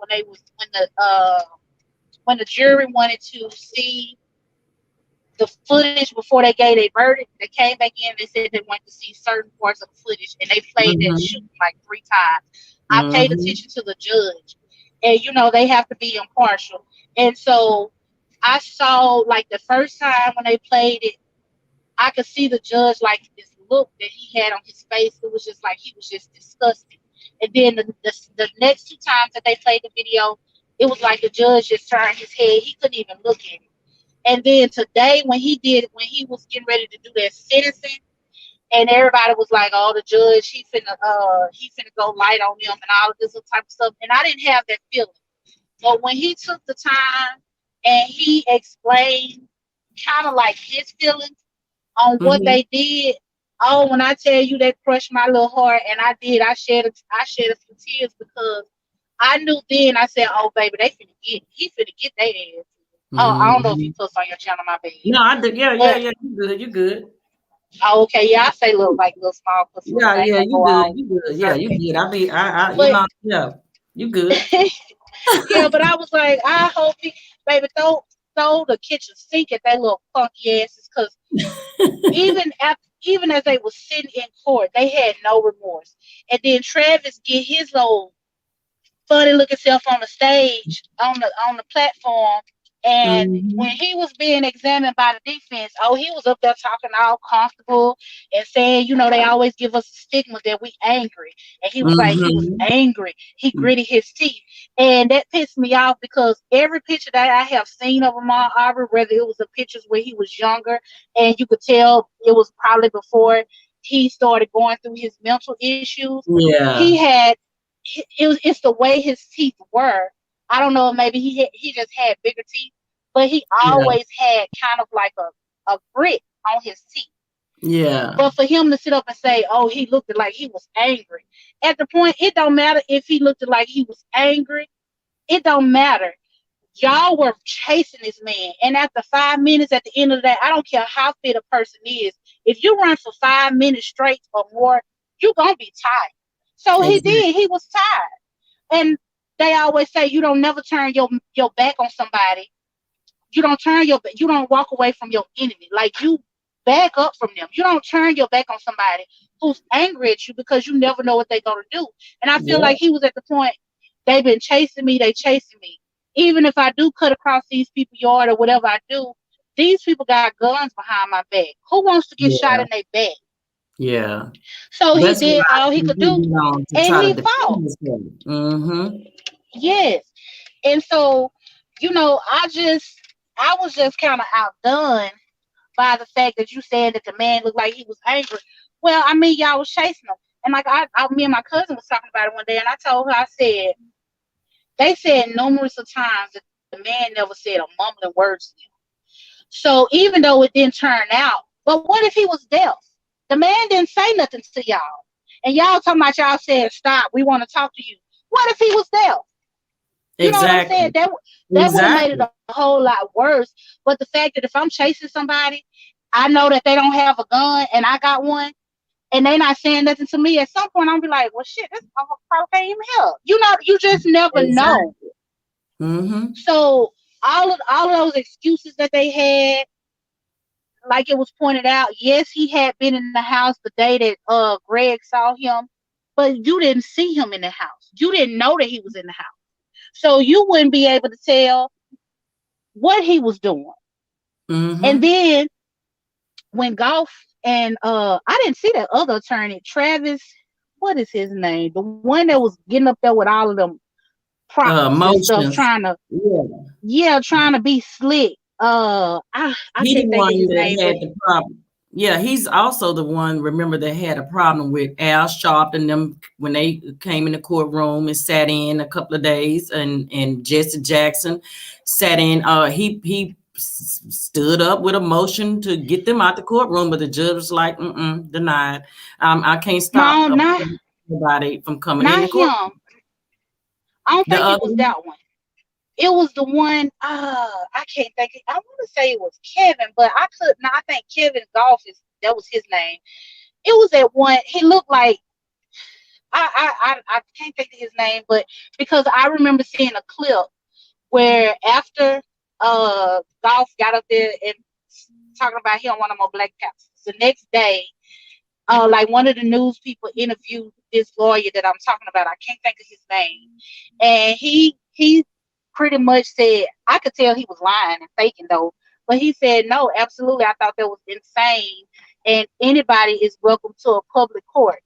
when the jury wanted to see the footage before they gave their verdict, they came back in. They said they wanted to see certain parts of the footage, and they played that shooting like 3 times. I paid attention to the judge, and they have to be impartial. And so I saw, like, the first time when they played it, I could see the judge, like, this look that he had on his face. It was just like he was just disgusted. And then the next 2 times that they played the video, it was like the judge just turned his head. He couldn't even look at it. And then today, when he was getting ready to do that sentencing, and everybody was like, "Oh, the judge, he finna go light on him and all of this type of stuff," and I didn't have that feeling. But when he took the time and he explained kind of like his feelings on what they did, oh, when I tell you that crushed my little heart, and I shed a few tears because I knew then. I said, "Oh, baby, he finna get their ass." Oh, I don't know if you post on your channel, my bad. No, I did. Yeah. You good. Oh, okay. Yeah, I say little small. Yeah, you good. You good. Yeah, you good. You good. Yeah, but I was like, I hope baby, throw the kitchen sink at that little funky asses, because even as they were sitting in court, they had no remorse. And then Travis get his little funny looking self on the stage, on the platform. And when he was being examined by the defense, he was up there talking all comfortable and saying, they always give us a stigma that we angry. And he was like, he was angry. He gritted his teeth. And that pissed me off, because every picture that I have seen of Ahmaud Arbery, whether it was the pictures where he was younger, and you could tell it was probably before he started going through his mental issues. Yeah. He had, it's the way his teeth were. I don't know, maybe he just had bigger teeth, but he always had kind of like a grit on his teeth. Yeah. But for him to sit up and say, "Oh, he looked like he was angry," at the point, it don't matter if he looked like he was angry. It don't matter. Y'all were chasing this man, and after 5 minutes, at the end of the day, I don't care how fit a person is. If you run for 5 minutes straight or more, you're gonna be tired. So he did. He was tired. And they always say you don't never turn your back on somebody. You don't walk away from your enemy. Like, you back up from them. You don't turn your back on somebody who's angry at you, because you never know what they're gonna do. And I feel like he was at the point, they've been chasing me, they chasing me. Even if I do cut across these people's yard or whatever I do, these people got guns behind my back. Who wants to get shot in their back? Yeah. So he did all he could do, and he fought. Yes. And so, I was just kind of outdone by the fact that you said that the man looked like he was angry. Well, I mean, y'all was chasing him. And like me and my cousin was talking about it one day, and I told her, I said, they said numerous of times that the man never said a mumbling word to you. So even though it didn't turn out, but what if he was deaf? The man didn't say nothing to y'all. And y'all talking about, y'all said, "Stop, we want to talk to you." What if he was deaf? You know what I'm saying? That would have made it a whole lot worse. But the fact that if I'm chasing somebody, I know that they don't have a gun and I got one, and they not saying nothing to me, at some point I'm be like, "Well, shit, this probably can't even help." You just never know. So all of those excuses that they had, like it was pointed out, yes, he had been in the house the day that Greg saw him but you didn't see him in the house. You didn't know that he was in the house. So you wouldn't be able to tell what he was doing. Mm-hmm. And then when Golf and I didn't see that other attorney, Travis, what is his name? The one that was getting up there with all of them props and stuff, Motions. trying to trying to be slick. I He the can't think of one his that name, had but the problem. Yeah, he's also the one, remember, that had a problem with Al Sharp and them when they came in the courtroom and sat in a couple of days, and Jesse Jackson sat in. He stood up with a motion to get them out the courtroom, but the judge was like, denied. I can't stop no, anybody from coming in not the court. him. I don't The think other it was one? that one. It was the one. I can't think. I want to say it was Kevin, but I could not. I think Kevin Golf that was his name. It was that one. He looked like I can't think of his name, but because I remember seeing a clip where after Golf got up there and talking about he don't want no more Black Panthers. The next day, like one of the news people interviewed this lawyer that I'm talking about. I can't think of his name, and he pretty much said, I could tell he was lying and faking though, but he said, no, absolutely, I thought that was insane, and anybody is welcome to a public court.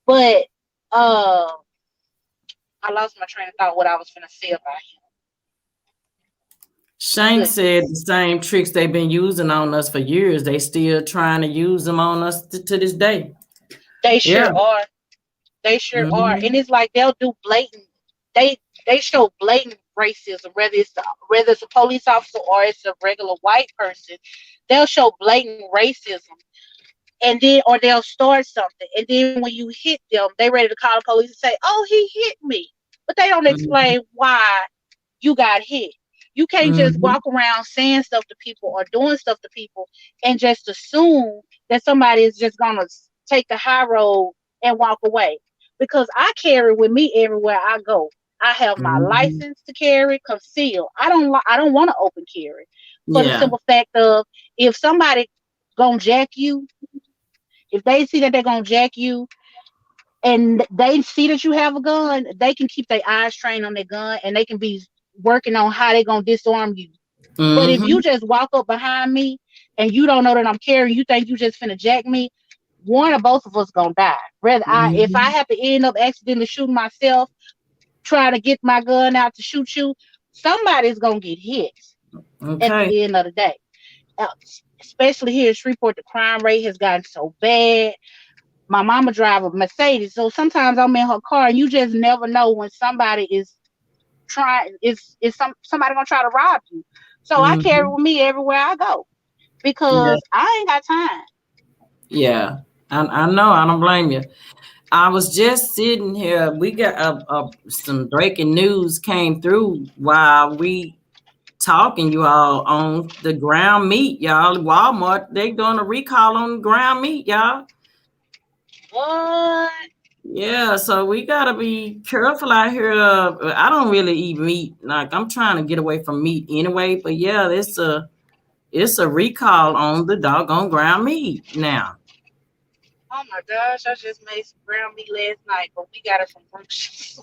But I lost my train of thought what I was going to say about him. Shank said the same tricks they've been using on us for years. They still trying to use them on us to this day. They sure are. They sure are. And it's like they'll do blatant. They show blatant racism, whether it's a police officer or it's a regular white person. They'll show blatant racism, and then or they'll start something, and then when you hit them, they ready to call the police and say, "Oh, he hit me," but they don't explain why you got hit. You can't just walk around saying stuff to people or doing stuff to people and just assume that somebody is just gonna take the high road and walk away. Because I carry with me everywhere I go. I have my license to carry concealed. I don't want to open carry for the simple fact of if somebody gonna jack you, if they see that they're gonna jack you, and they see that you have a gun, they can keep their eyes trained on their gun and they can be working on how they're gonna disarm you. But if you just walk up behind me and you don't know that I'm carrying, you think you just finna jack me, one or both of us gonna die. If I have to end up accidentally shooting myself, trying to get my gun out to shoot you, somebody's gonna get hit at the end of the day. Especially here in Shreveport, the crime rate has gotten so bad. My mama drives a Mercedes, so sometimes I'm in her car and you just never know when somebody is somebody gonna try to rob you. So I carry with me everywhere I go because I ain't got time. Yeah, I know. I don't blame you. I was just sitting here. We got some breaking news came through while we talking, you all, on the ground meat, y'all. Walmart, they doing a recall on ground meat, y'all. What? Yeah, so we gotta be careful out here. I don't really eat meat. Like, I'm trying to get away from meat anyway. But yeah, it's a recall on the doggone ground meat now. Oh my gosh, I just made some ground meat last night, but we got it from Brooks.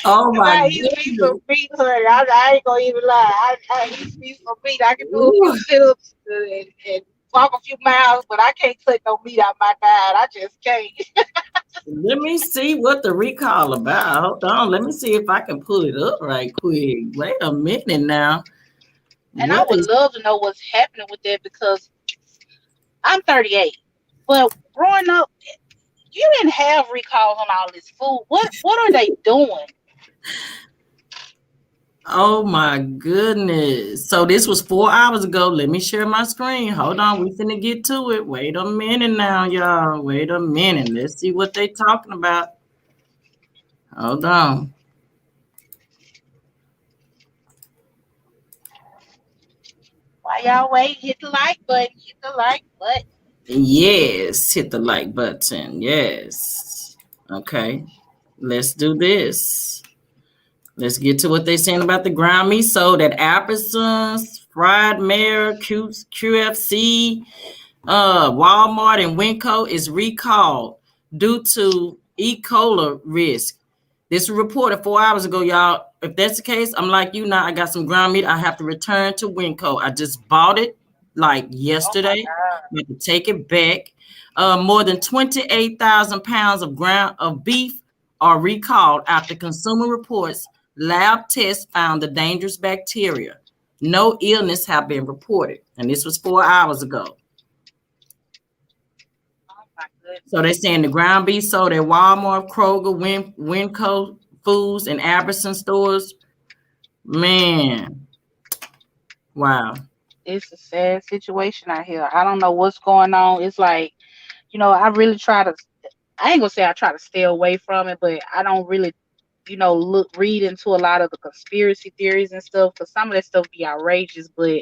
Oh my I eat me some meat, honey. I ain't gonna even lie. I eat me some meat. I can do a few sit-ups and walk a few miles, but I can't cut no meat out my diet. I just can't. Let me see what the recall about. Hold on. Let me see if I can pull it up right quick. Wait a minute now. And I would love to know what's happening with that because I'm 38. But growing up, you didn't have recalls on all this food. What are they doing? Oh my goodness. So this was 4 hours ago. Let me share my screen. Hold on. We finna get to it. Wait a minute now, y'all. Wait a minute. Let's see what they talking about. Hold on. While y'all wait, hit the like button. Hit the like button. Yes, hit the like button. Yes. Okay. Let's do this. Let's get to what they're saying about the ground meat sold at Albertsons Fried Mare, QFC, Walmart, and Winco is recalled due to E. coli risk. This was reported 4 hours ago, y'all. If that's the case, I'm like you now. I got some ground meat. I have to return to Winco. I just bought it like yesterday. I have to take it back. More than 28,000 pounds of beef are recalled after Consumer Reports lab tests found the dangerous bacteria. No illness have been reported, and this was 4 hours ago. So they're saying the ground beef sold at Walmart, Kroger, Winco Foods, and Albertson stores. Man, wow. It's a sad situation out here. I don't know what's going on. It's like, I really I ain't gonna say I try to stay away from it, but I don't really, read into a lot of the conspiracy theories and stuff, because some of that stuff be outrageous, but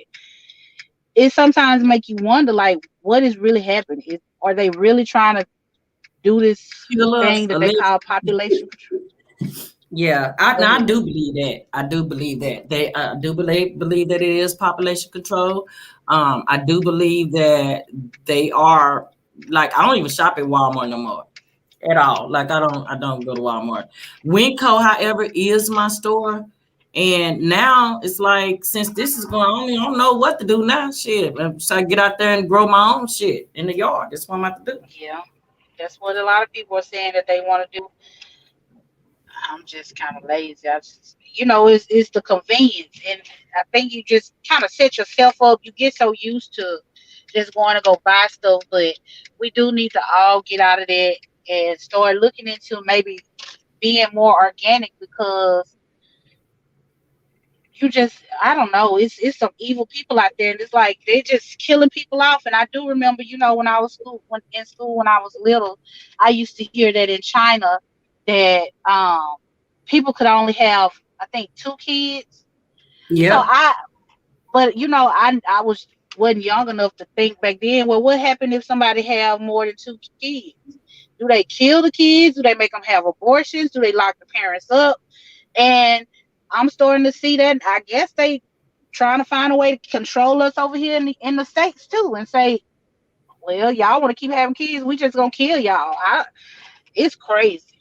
it sometimes make you wonder, like, what is really happening? Are they really trying to do this thing that they call population control? Yeah, I do believe that. I do believe that. I do believe that it is population control. I do believe that they are, like, I don't even shop at Walmart no more at all. Like, I don't go to Walmart. Winco, however, is my store. And now it's like, since this is going on, I don't know what to do now. Shit. So I get out there and grow my own shit in the yard. That's what I'm about to do. Yeah. That's what a lot of people are saying that they want to do. I'm just kind of lazy. I just, it's the convenience. And I think you just kind of set yourself up. You get so used to just going to go buy stuff. But we do need to all get out of that and start looking into maybe being more organic, because I don't know, it's some evil people out there, and it's like they're just killing people off. And I do remember, when I was in school when I was little, I used to hear that in China that people could only have, I think, 2 kids. Yeah. So I wasn't young enough to think back then, well, what happened if somebody have more than 2 kids? Do they kill the kids? Do they make them have abortions? Do they lock the parents up? And I'm starting to see that. I guess they trying to find a way to control us over here in the States too, and say, well, y'all want to keep having kids, we just gonna kill y'all. It's crazy.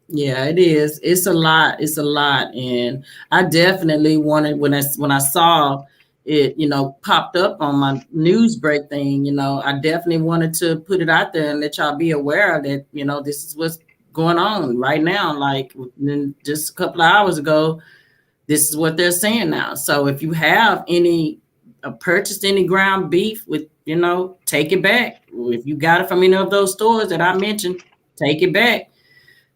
Yeah, it is. It's a lot. It's a lot. And I definitely wanted, when I saw it, popped up on my news break thing, I definitely wanted to put it out there and let y'all be aware that, this is what's going on right now. Like, just a couple of hours ago, this is what they're saying now. So if you have purchased any ground beef with, take it back. If you got it from any of those stores that I mentioned, take it back,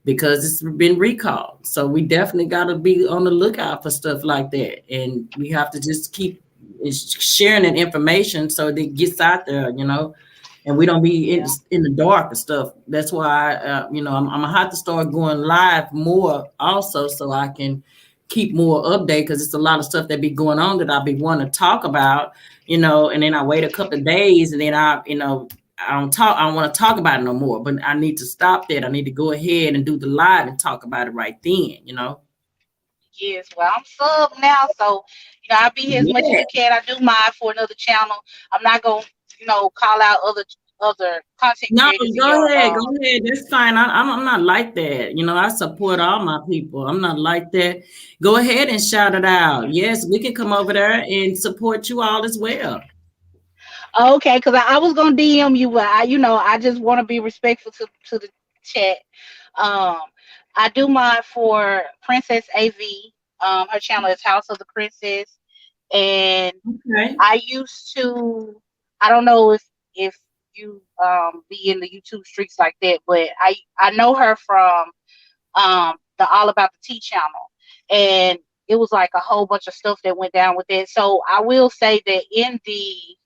because it's been recalled. So we definitely got to be on the lookout for stuff like that. And we have to just keep sharing that information so that it gets out there, and we don't be in the dark and stuff. That's why, I'm going to have to start going live more also, so I can keep more update, because it's a lot of stuff that be going on that I'll be wanting to talk about, and then I wait a couple of days, and then I don't want to talk about it no more. But I need to stop that. I need to go ahead and do the live and talk about it right then, Yes, well, I'm sub now, so I'll be here as much as you can. I do mine for another channel. I'm not gonna, call out other content creators. No, go ahead. That's fine. I'm not like that. I support all my people. I'm not like that. Go ahead and shout it out. Yes, we can come over there and support you all as well. Okay, because I was gonna DM you, but I just want to be respectful to the chat. I do mine for Princess AV. Her channel is House of the Princess, and I used to. I don't know if you be in the YouTube streets like that, but I know her from the All About the Tea channel, and it was like a whole bunch of stuff that went down with it. So I will say that in the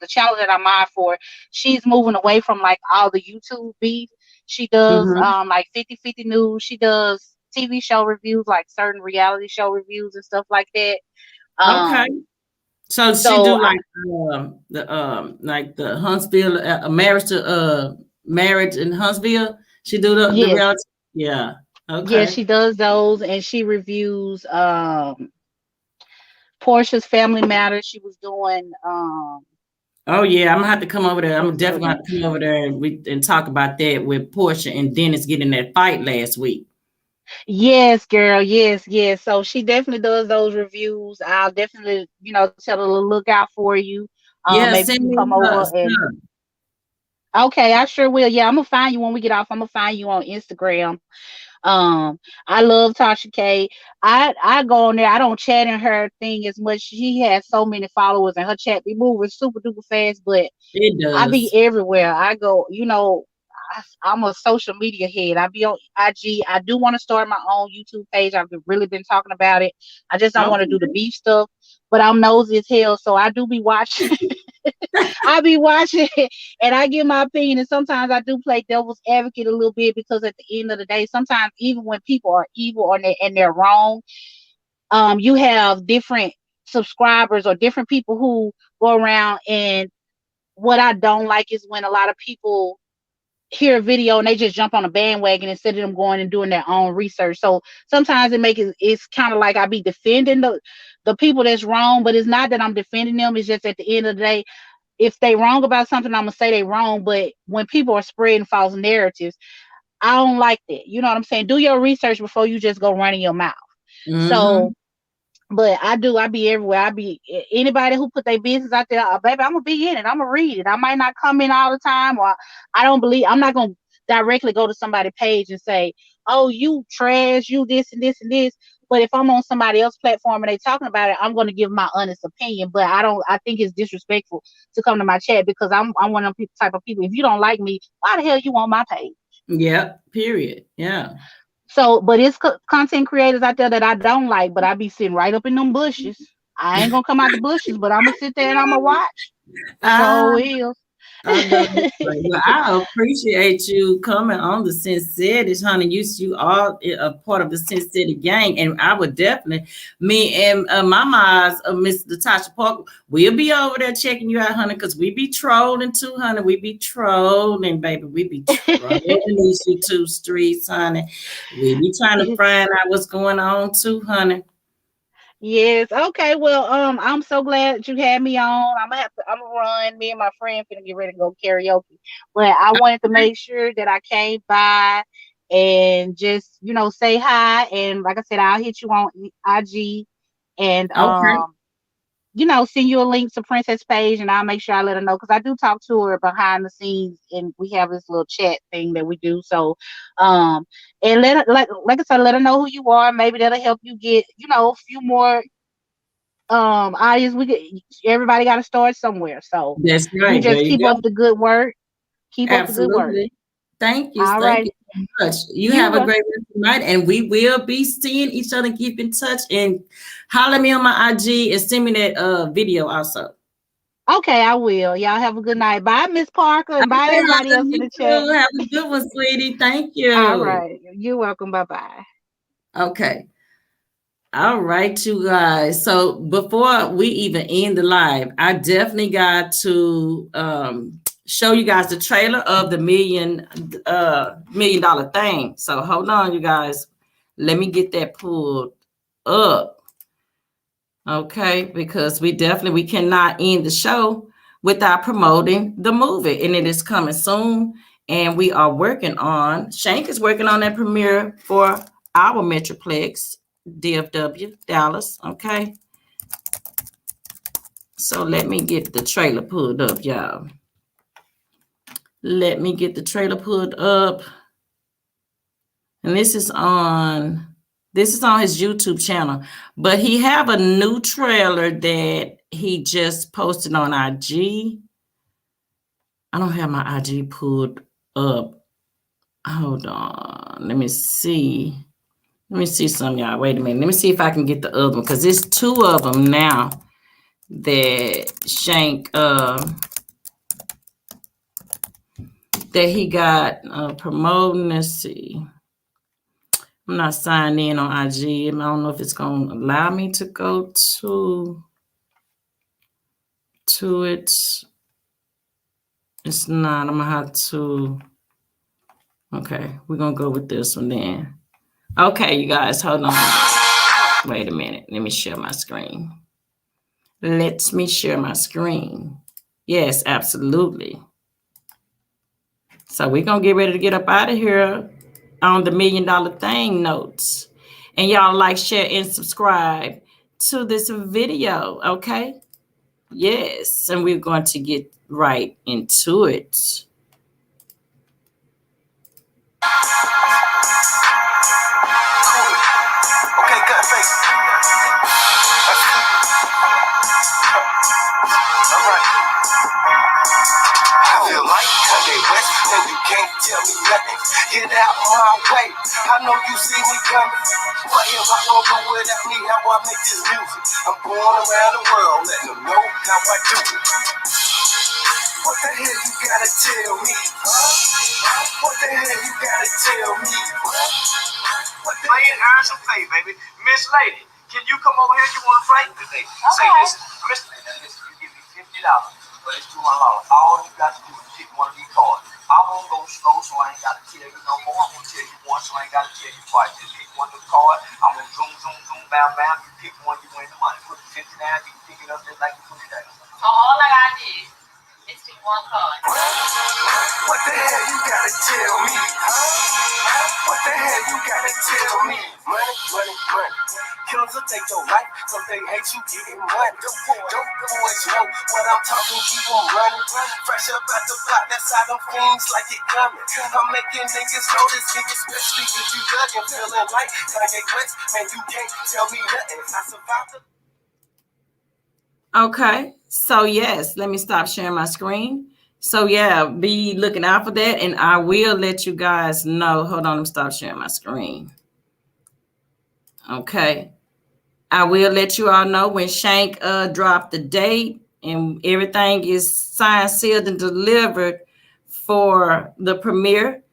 channel that I'm on for, she's moving away from like all the YouTube beef. She does like 50/50 news. She does TV show reviews, like certain reality show reviews and stuff like that. Okay. So she do like the Huntsville marriage in Huntsville. She do the reality. Yeah. Okay. Yeah, she does those, and she reviews Portia's Family Matters. She was doing Oh yeah, I'm gonna have to come over there. what I'm was the other definitely gonna one? have to come over there and talk about that with Portia and Dennis getting that fight last week. Yes, girl. Yes, yes. So she definitely does those reviews. I'll definitely, tell her to look out for you. Yeah, Maybe you send can me come her over and stuff. okay, I sure will. Yeah, I'm gonna find you when we get off. I'm gonna find you on Instagram. I love Tasha K. I go on there. I don't chat in her thing as much. She has so many followers and her chat be moving super duper fast, but It I be does. everywhere. I go, I'm a social media head. I be on IG. I do want to start my own YouTube page. Really been talking about it. I just don't want to Okay. do the beef stuff, but I'm nosy as hell, so I do be watching. I be watching it and I give my opinion. And sometimes I do play devil's advocate a little bit because at the end of the day, sometimes even when people are evil or they're wrong, you have different subscribers or different people who go around. And what I don't like is when a lot of people hear a video and they just jump on a bandwagon instead of them going and doing their own research. So sometimes it's kind of like I be defending the people that's wrong, but it's not that I'm defending them. It's just at the end of the day, if they wrong about something, I'm gonna say they wrong. But when people are spreading false narratives, I don't like that. You know what I'm saying? Do your research before you just go running your mouth. Mm-hmm. So but I be everywhere. Anybody who put their business out there, baby, I'm gonna be in it. I'm gonna read it. I might not come in all the time, or I'm not gonna directly go to somebody's page and say, "Oh, you trash, you this and this and this." But if I'm on somebody else's platform and they talking about it, I'm gonna give my honest opinion. But I think it's disrespectful to come to my chat because I'm one of them type of people. If you don't like me, why the hell you on my page? Yep. Period. Yeah. So, but it's content creators out there that I don't like, but I be sitting right up in them bushes. I ain't gonna come out the bushes, but I'm gonna sit there and I'm gonna watch. Ah, Show will. I know that's right. Well, I appreciate you coming on the Sin City, honey. You are a part of the Sin City gang, and I would definitely, me and Mama's Miss Natasha Parker, we'll be over there checking you out, honey, because we be trolling too, honey. We be trolling, baby. We be trolling these YouTube streets, honey. We be trying to find out what's going on too, honey. Yes. Okay. Well, I'm so glad that you had me on. I'm gonna run. Me and my friend finna get ready to go karaoke. But I wanted to make sure that I came by and just, say hi. And like I said, I'll hit you on IG and Okay. send you a link to Princess page, and I'll make sure I let her know because I do talk to her behind the scenes, and we have this little chat thing that we do. So, and let her, like I said, let her know who you are. Maybe that'll help you get, a few more audience. Everybody got to start somewhere. So That's you right. There just you keep go. up the good work. Keep up the good work. Absolutely. Thank you. All Thank right, you so much. You you have a were great rest of the night, and we will be seeing each other. Keep in touch and holler at me on my IG and send me that video also. okay. I will. Y'all have a good night. Bye, Miss Parker, and bye Okay, everybody honey, else in you the chat. too. Have a good one, sweetie. Thank All you. right, you're welcome. Bye bye. Okay. All right, you guys. So before we even end the live, I definitely got to show you guys the trailer of the million dollar thing. So hold on, you guys. Let me get that pulled up. Okay, because we cannot end the show without promoting the movie, and it is coming soon. And we are working on Shank is working on that premiere for our Metroplex, DFW, Dallas. Okay. So let me get the trailer pulled up, y'all. Let me get the trailer pulled up. And this is on his YouTube channel. But he have a new trailer that he just posted on IG. I don't have my IG pulled up. Hold on. Let me see. Let me see some, y'all. Wait a minute. Let me see if I can get the other one, because there's two of them now that Shank that he got promoting. Let's see. I'm not signed in on IG. I don't know if it's gonna allow me to go to it. It's not. I'm gonna have to. Okay, we're gonna go with this one then. Okay, you guys, hold on. Wait a minute. Let me share my screen. Let me share my screen. Yes, absolutely. So we're going to get ready to get up out of here on the $1 Million Thing notes. And y'all like, share, and subscribe to this video, okay? Yes, and we're going to get right into it. Okay, cut face. Alright. I feel like Kanye West, and you can't tell me nothing. Get out my way. I know you see me coming. What if I don't go without me? How I make this music? I'm going around the world, letting them know how I do it. What the hell you gotta tell me? What the hell you gotta tell me? Play it, earn some pay, baby. Miss Lady, can you come over here? You want to fight today? Say this, Miss Lady, listen, you give me $50, but it's $200. All you got to do is pick one of these cards. I'm gonna go slow, so I ain't gotta tell you no more. I'm gonna tell you once, so I ain't gotta tell you twice. Just pick one of the cards. I'm gonna zoom, zoom, zoom, bam, bam. You pick one, you win the money. Put the 50 down, you can pick it up just like you put it down. So all I gotta do is pick one card. What the hell you gotta tell me? What the hell you gotta tell me? Money, money, money. Killers will take your life, cause they hate you getting money. Don't boys know what I'm talking, keep on running. Fresh up out the block, that's how them fiends like it coming. I'm making niggas know this nigga, especially if you thuggin', feeling like Kanye West, man, you can't tell me nothing. I survived the... Okay, so yes, let me stop sharing my screen. So yeah, be looking out for that, and I will let you guys know. Hold on, let me stop sharing my screen. Okay, I will let you all know when Shank dropped the date and everything is signed, sealed, and delivered for the premiere.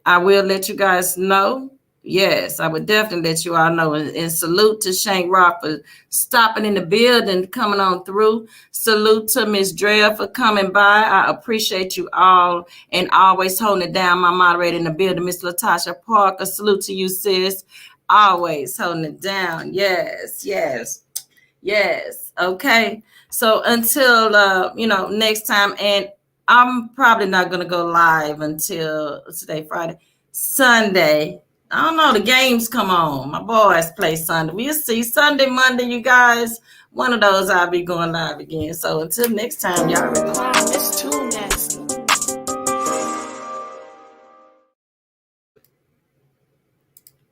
I will let you guys know. Yes, I would definitely let you all know. And salute to Shank Rock for stopping in the building, coming on through. Salute to Miss Drea for coming by. I appreciate you all and always holding it down. My moderator in the building, Miss Latasha Parker. Salute to you, sis. Always holding it down. Yes, yes, yes. Okay. So until next time, and I'm probably not gonna go live until today, Friday, Sunday. I don't know. The games come on. My boys play Sunday. We'll see. Sunday, Monday, you guys. One of those I'll be going live again. So until next time, y'all. It's too nasty.